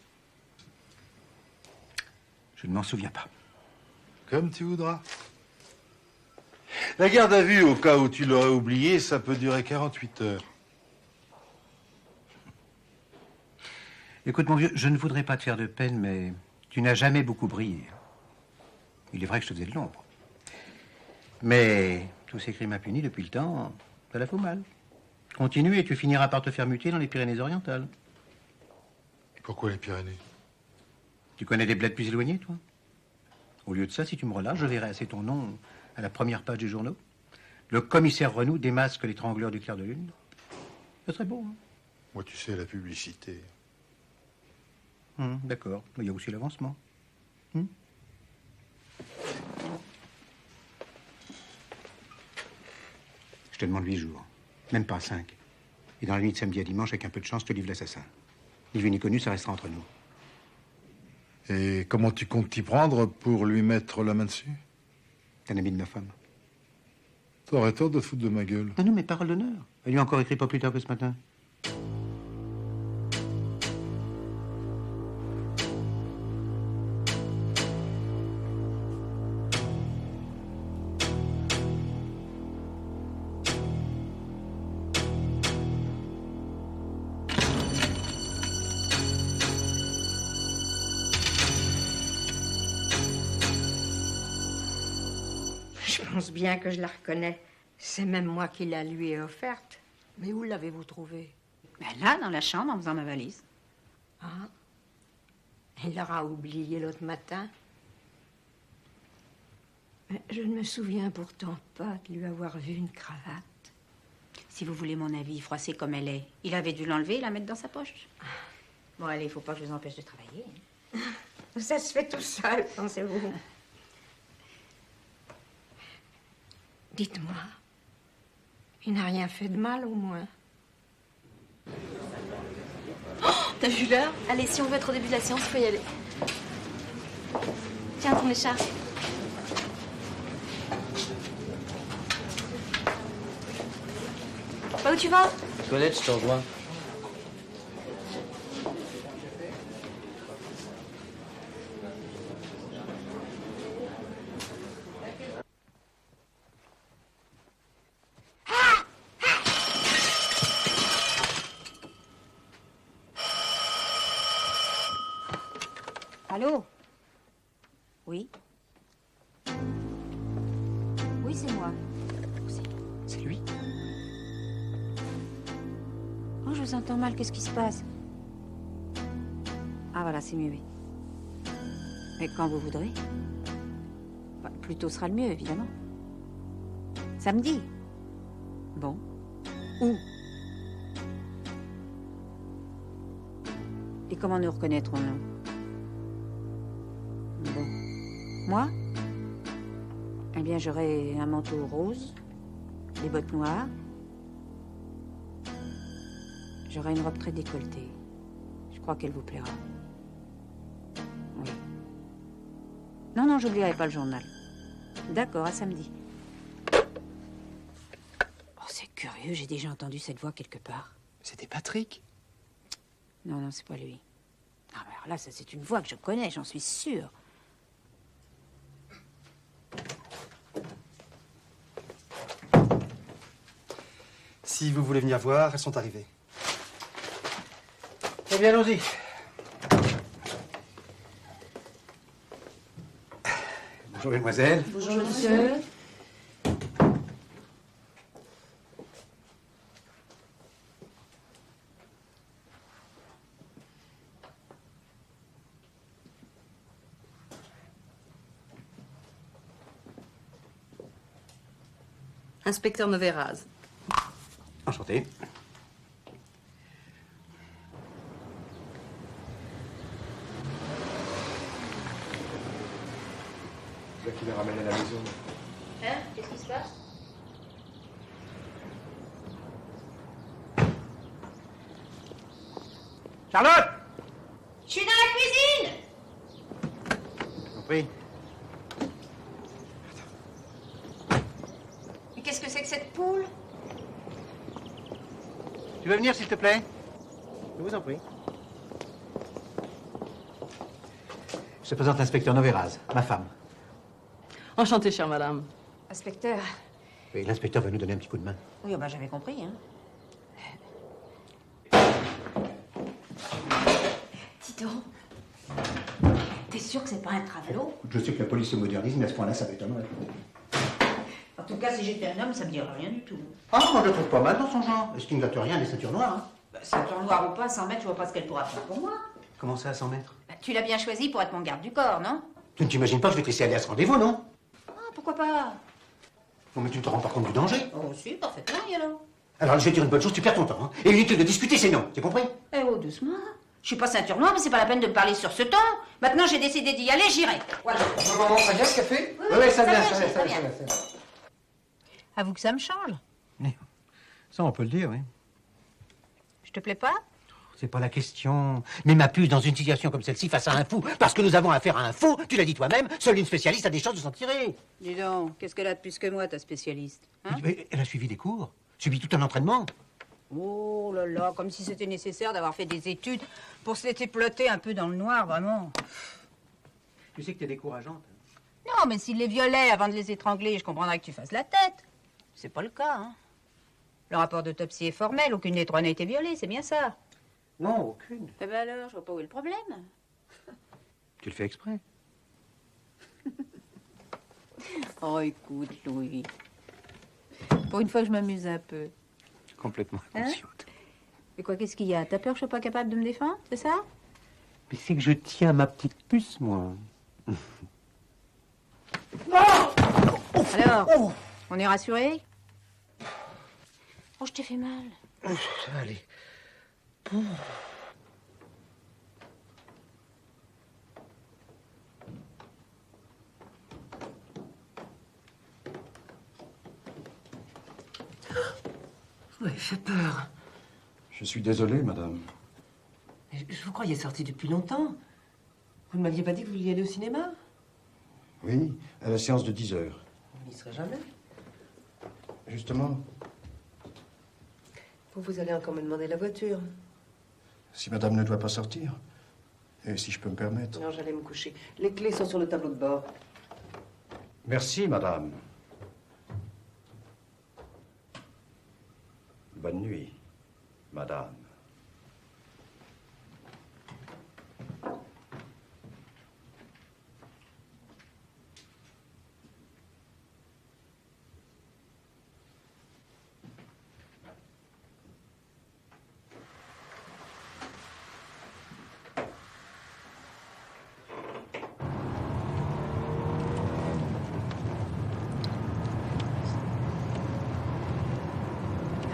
Je ne m'en souviens pas. Comme tu voudras. La garde à vue, au cas où tu l'aurais oublié, ça peut durer 48 heures. Écoute, mon vieux, je ne voudrais pas te faire de peine, mais tu n'as jamais beaucoup brillé. Il est vrai que je te faisais de l'ombre. Mais tous ces crimes impunis depuis le temps, ça la fout mal. Continue et tu finiras par te faire muter dans les Pyrénées-Orientales. Pourquoi les Pyrénées? Tu connais des bleds plus éloignés, toi? Au lieu de ça, si tu me relâches, je verrai assez ton nom à la première page des journaux. Le commissaire Renou démasque l'étrangleur du clair de lune. Ce serait beau, hein? Moi, tu sais, la publicité. D'accord. Il y a aussi l'avancement. Je te demande 8 jours. Même pas 5. Et dans la nuit de samedi à dimanche, avec un peu de chance, je te livre l'assassin. Ni vu ni connu, ça restera entre nous. Et comment tu comptes t'y prendre pour lui mettre la main dessus? T'es un ami de ma femme. T'aurais tort de te foutre de ma gueule. Non, mais parole d'honneur. Elle lui a encore écrit pas plus tard que ce matin. Je pense bien que je la reconnais. C'est même moi qui la lui ai offerte. Mais où l'avez-vous trouvée? Ben là, dans la chambre, en faisant ma valise. Ah. Elle l'aura oubliée l'autre matin. Mais je ne me souviens pourtant pas de lui avoir vu une cravate. Si vous voulez mon avis, froissée comme elle est, il avait dû l'enlever et la mettre dans sa poche. Bon, allez, il faut pas que je vous empêche de travailler. Ça se fait tout seul, pensez-vous. Dites-moi, il n'a rien fait de mal, au moins? Oh, t'as vu l'heure? Allez, si on veut être au début de la séance, il faut y aller. Tiens, ton écharpe. Où tu vas? Toilette, je te rejoins. Allô? Oui? Oui, c'est moi. C'est lui? Oh, je vous entends mal, qu'est-ce qui se passe? Ah, voilà, c'est mieux, oui. Mais quand vous voudrez. Bah, plus tôt sera le mieux, évidemment. Samedi? Bon. Où? Et comment nous reconnaîtrons-nous? Bon. Moi? Eh bien, j'aurai un manteau rose, des bottes noires. J'aurai une robe très décolletée. Je crois qu'elle vous plaira. Oui. Non, non, j'oublierai pas le journal. D'accord, à samedi. Oh, c'est curieux, j'ai déjà entendu cette voix quelque part. C'était Patrick? Non, non, c'est pas lui. Ah, mais alors là, ça, c'est une voix que je connais, j'en suis sûre. Si vous voulez venir voir, elles sont arrivées. Eh bien, allons-y. Bonjour, mesdemoiselles. Bonjour, monsieur. Inspecteur Novéraz. Enchanté. C'est là qui les ramène à la maison. Hein? Qu'est-ce qui se passe? Charlotte! Je suis dans la cuisine! Compris. Mais qu'est-ce que c'est que cette poule? Tu veux venir, s'il te plaît? Je vous en prie. Je te présente l'inspecteur Novéraz, ma femme. Enchantée, chère madame. Inspecteur. Oui, l'inspecteur va nous donner un petit coup de main. Oui, oh, bah, j'avais compris, hein. Dis donc. T'es sûr que c'est pas un travelot? Je sais que la police se modernise, mais à ce point-là, ça m'étonnerait. En tout cas, si j'étais un homme, ça me dirait rien du tout. Ah, moi je le trouve pas mal dans son genre. Est-ce qu'il ne gâte rien des ceintures noires, hein? Bah, ceinture noire ou pas, 100 mètres, je vois pas ce qu'elle pourra faire pour moi. Comment ça, à 100 mètres? Bah, tu l'as bien choisi pour être mon garde du corps, non? Tu ne t'imagines pas que je vais te laisser aller à ce rendez-vous, non? Ah, pourquoi pas? Non, mais tu ne te rends pas compte du danger. Oh, si, parfaitement, et alors? Alors, je vais te dire une bonne chose, tu perds ton temps, hein. Et inutile de discuter, c'est non. Tu compris? Eh oh, doucement. Je suis pas ceinture noire, mais c'est pas la peine de me parler sur ce ton. Maintenant, j'ai décidé d'y aller, j'irai. Voilà. Maman, ça vient ce café? Oui, ça vient, ça vient. Avoue que ça me change. Ça, on peut le dire, oui. Je te plais pas? C'est pas la question. Mais ma puce, dans une situation comme celle-ci, face à un fou, parce que nous avons affaire à un fou, tu l'as dit toi-même, seule une spécialiste a des chances de s'en tirer. Dis donc, qu'est-ce qu'elle a de plus que moi, ta spécialiste, hein? Mais elle a suivi des cours, suivi tout un entraînement. Oh là là, comme si c'était nécessaire d'avoir fait des études pour se laisser plotter un peu dans le noir, vraiment. Tu sais que t'es décourageante. Non, mais s'il les violait avant de les étrangler, je comprendrais que tu fasses la tête. C'est pas le cas, hein. Le rapport d'autopsie est formel, aucune des trois n'a été violée, c'est bien ça? Non, aucune. Eh ben alors, je vois pas où est le problème. Tu le fais exprès. Oh, écoute, Louis. Pour une fois que je m'amuse un peu. Complètement inconsciente. Et quoi, qu'est-ce qu'il y a? T'as peur que je sois pas capable de me défendre, c'est ça? Mais c'est que je tiens ma petite puce, moi. Alors, on est rassurés? Oh, je t'ai fait mal. Ça va aller. Vous m'avez fait peur. Je suis désolé, madame. Je vous croyais sorti depuis longtemps. Vous ne m'aviez pas dit que vous vouliez aller au cinéma? Oui, à la séance de 10 heures. On n'y serait jamais. Justement, Vous allez encore me demander la voiture. si madame ne doit pas sortir, et si je peux me permettre. Non, j'allais me coucher. Les clés sont sur le tableau de bord. Merci, madame. Bonne nuit, madame.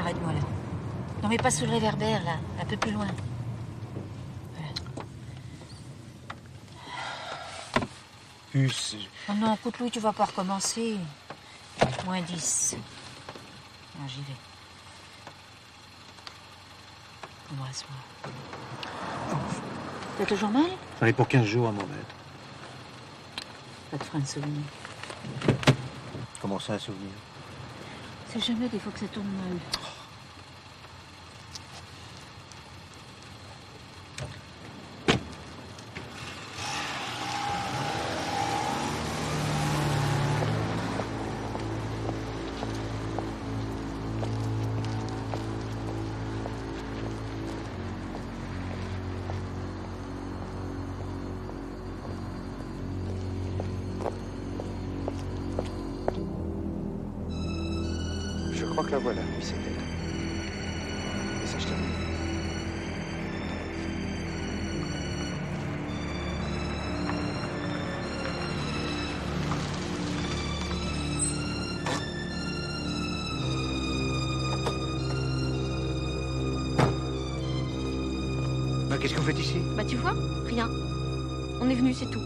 Arrête-moi là. Non, mais pas sous le réverbère, là. Un peu plus loin. Puce. Oh non, écoute, Louis, tu vas pas recommencer. Moins 10. Non, j'y vais. Embrasse-moi. T'as toujours mal? J'en ai pour 15 jours à m'en mettre. Ça te fera un souvenir. Comment ça, un souvenir? C'est jamais des fois que ça tourne mal. Je crois que la voilà, oui, c'est elle. Message terminé. Bah, qu'est-ce que vous faites ici? Bah tu vois, rien. On est venu, c'est tout.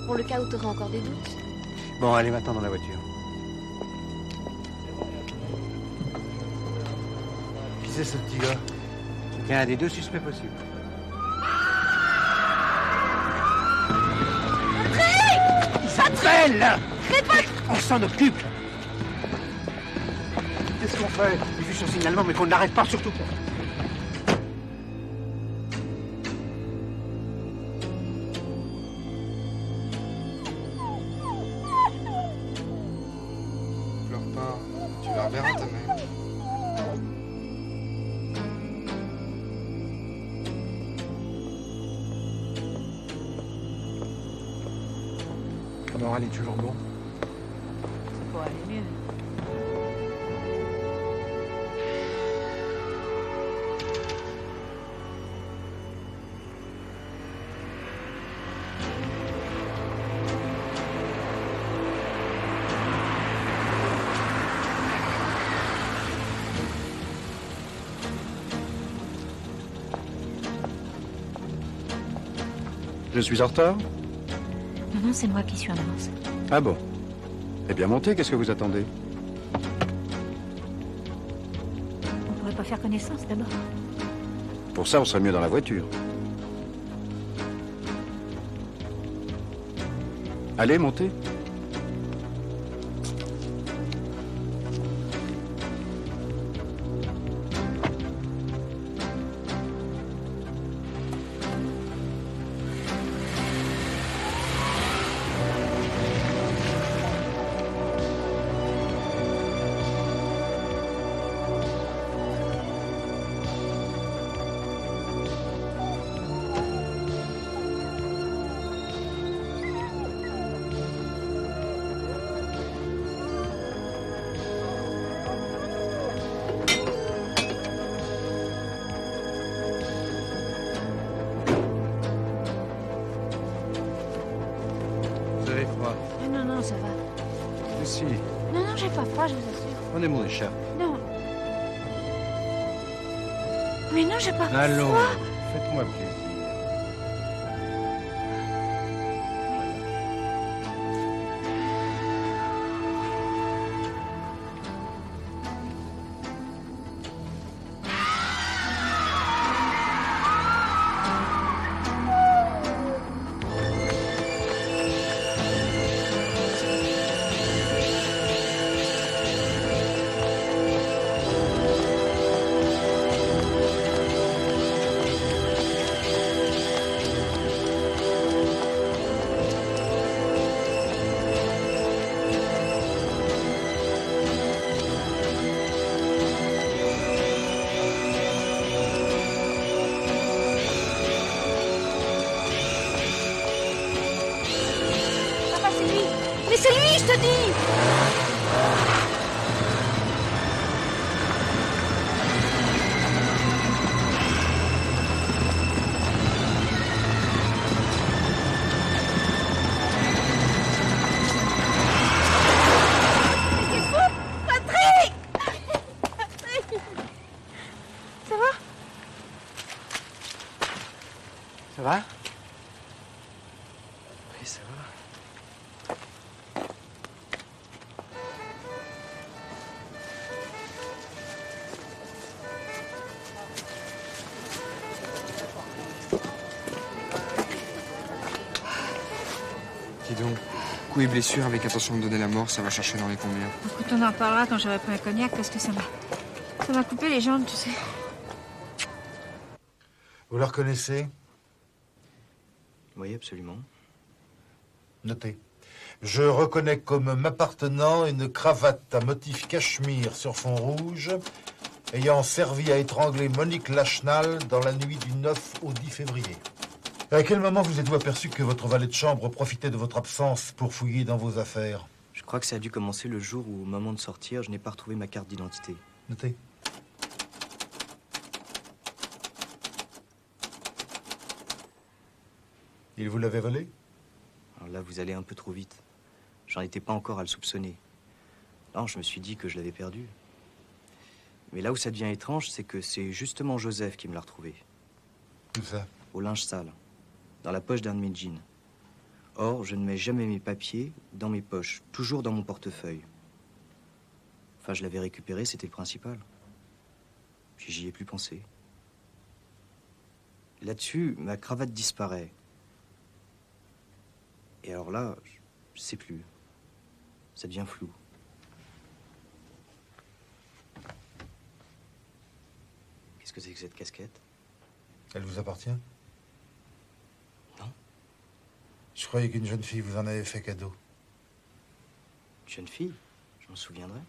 Pour le cas où t'aurais encore des doutes. Bon, allez maintenant dans la voiture. Qui c'est ce petit gars? Il y a un des deux suspects possibles. Isabelle! On s'en occupe! Qu'est-ce qu'on fait? J'ai vu son signalement, mais qu'on ne l'arrête pas, surtout. Pleure pas, tu la reverras ta mère. Ton moral est toujours bon? Ça pourrait aller mieux. Je suis en retard? Non, non, c'est moi qui suis en avance. Ah bon? Eh bien, montez, qu'est-ce que vous attendez? On pourrait pas faire connaissance d'abord. Pour ça, on serait mieux dans la voiture. Allez, montez. Vous avez froid? Ah, non, non, ça va. Mais si. Non, non, j'ai pas froid, je vous assure. Prenez mon écharpe. Non. Mais non, j'ai pas Allons, froid. faites-moi plaisir. Papa, c'est lui. Mais c'est lui, je te dis. C'est fou, Patrick. Patrick. Ça va? Ça va? Oui, ça va. Dis donc, coups et blessures avec intention de donner la mort, ça va chercher dans les combien? Écoute, on en reparlera quand j'aurai pris un cognac parce que ça m'a coupé les jambes, tu sais. Vous la reconnaissez? Oui, absolument. Notez. Je reconnais comme m'appartenant une cravate à motif cachemire sur fond rouge, ayant servi à étrangler Monique Lachenal dans la nuit du 9 au 10 février. À quel moment vous êtes-vous aperçu que votre valet de chambre profitait de votre absence pour fouiller dans vos affaires? Je crois que ça a dû commencer le jour où, au moment de sortir, je n'ai pas retrouvé ma carte d'identité. Notez. Il vous l'avait volé? Alors là, vous allez un peu trop vite. J'en étais pas encore à le soupçonner. Non, je me suis dit que je l'avais perdu. Mais là où ça devient étrange, c'est que c'est justement Joseph qui me l'a retrouvé. Où ça? Au linge sale, dans la poche d'un de mes jeans. Or, je ne mets jamais mes papiers dans mes poches, toujours dans mon portefeuille. Enfin, je l'avais récupéré, c'était le principal. Puis j'y ai plus pensé. Là-dessus, ma cravate disparaît. Et alors là, je sais plus. Ça devient flou. Qu'est-ce que c'est que cette casquette? Elle vous appartient? Non. Je croyais qu'une jeune fille vous en avait fait cadeau. Une jeune fille? Je m'en souviendrai.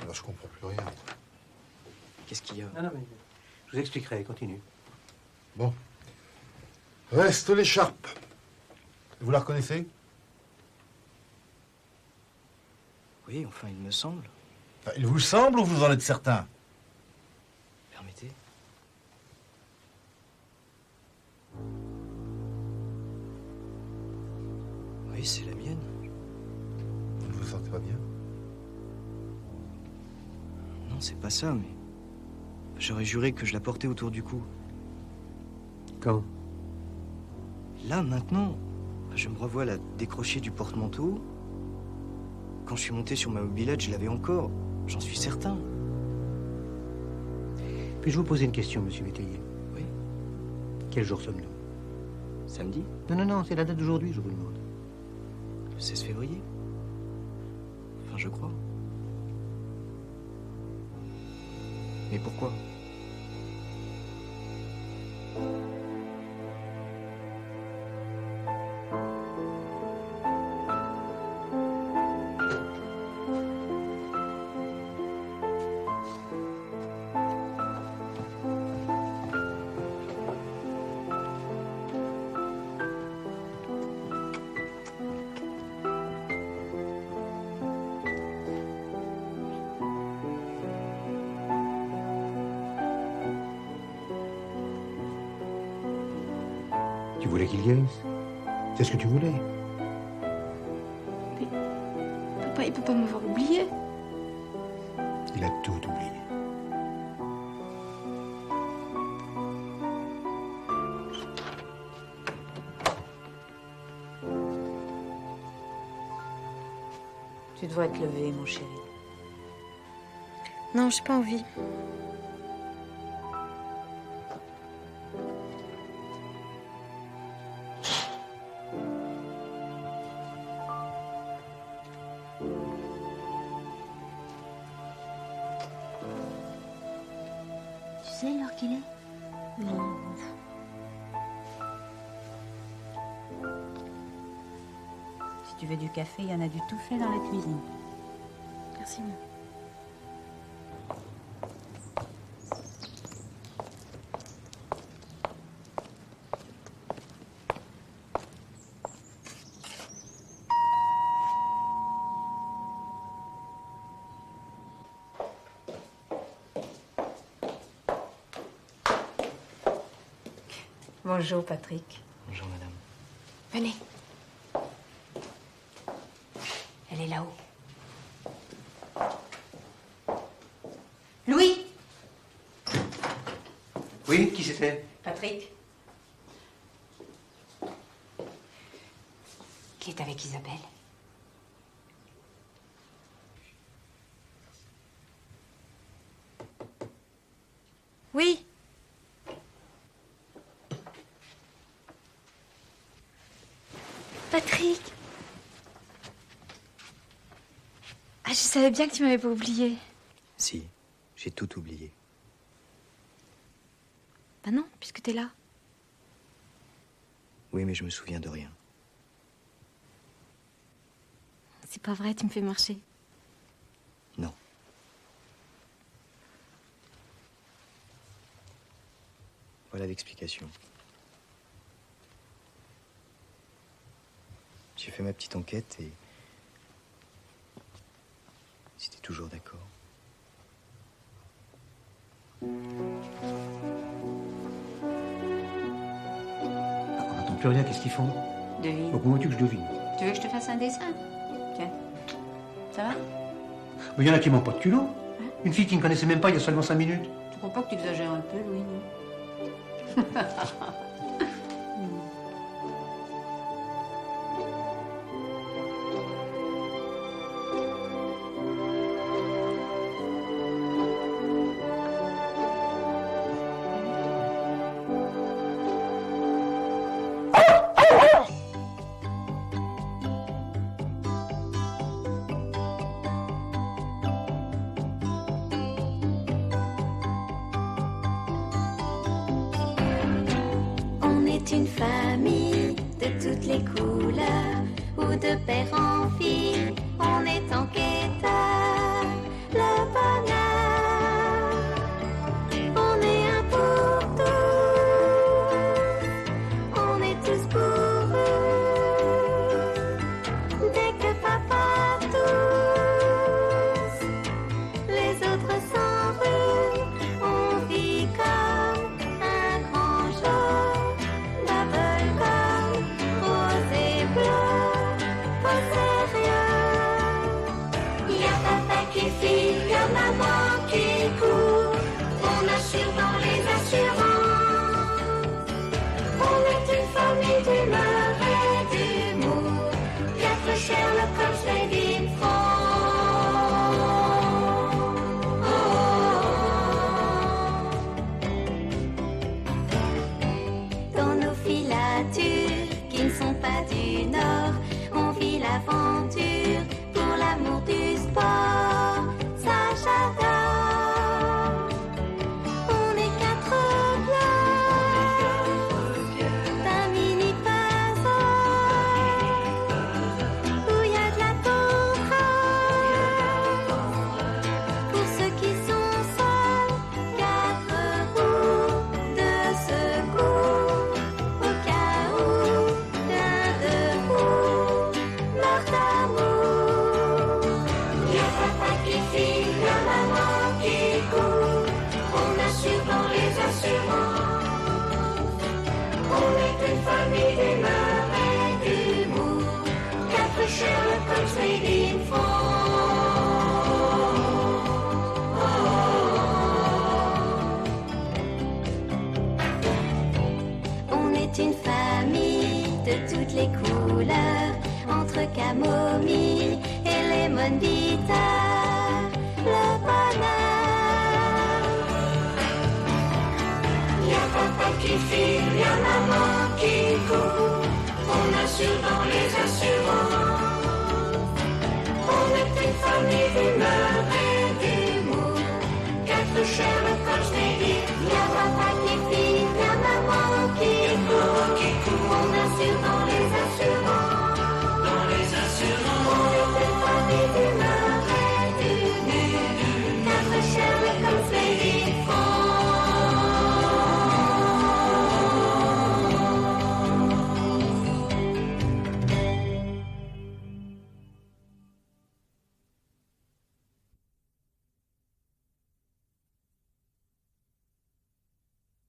Alors je comprends plus rien. Qu'est-ce qu'il y a? Non, non, mais je vous expliquerai, continue. Bon. Reste l'écharpe. Vous la reconnaissez? Oui, enfin, il me semble. Enfin, il vous semble ou vous en êtes certain? Permettez. Oui, c'est la mienne. Vous ne vous sentez pas bien? Non, c'est pas ça, mais... J'aurais juré que je la portais autour du cou. Quand? Là, maintenant, je me revois la décrocher du porte-manteau. Quand je suis monté sur ma mobilette, je l'avais encore. J'en suis certain. Puis-je vous poser une question, monsieur Métayer? Oui. Quel jour sommes-nous? Samedi? Non, c'est la date d'aujourd'hui, je vous demande. Le 16 février? Enfin, je crois. Mais pourquoi? Tu voulais qu'il guérisse? C'est ce que tu voulais? Mais papa, il peut pas m'avoir oublié. Il a tout oublié. Tu devrais te lever, mon chéri. Non, j'ai pas envie. Tu sais l'heure qu'il est? Non. Si tu veux du café, il y en a du tout fait dans la cuisine. Merci, maman. Bonjour, Patrick. Bonjour, madame. Venez. Elle est là-haut. Louis! Oui, qui c'était? Patrick. Qui est avec Isabelle? Oui. Patrick. Ah, je savais bien que tu m'avais pas oublié. Si, j'ai tout oublié. Bah non, puisque t'es là. Oui, mais je me souviens de rien. C'est pas vrai, tu me fais marcher. Non. Voilà l'explication. J'ai fait ma petite enquête et... C'était toujours d'accord. On n'entend plus rien, qu'est-ce qu'ils font? Devine. Donc, comment veux-tu que je devine? Tu veux que je te fasse un dessin? Tiens. Ça va? Mais il y en a qui n'ont pas de culot. Une fille qui ne connaissait même pas il y a seulement 5 minutes. Tu crois pas que tu exagères un peu, Louis, non? On est une famille de toutes les couleurs, ou de père en fille, on est en quêteur, le bonheur. On est un pour tous, on est tous pour eux, dès que papa touche. the Sherlock Holmes waiting for. On est une famille de toutes les couleurs, entre camomille et lemon bitter, le bonheur. Y'a papa qui file, y'a maman qui court, on assure dans les assurances.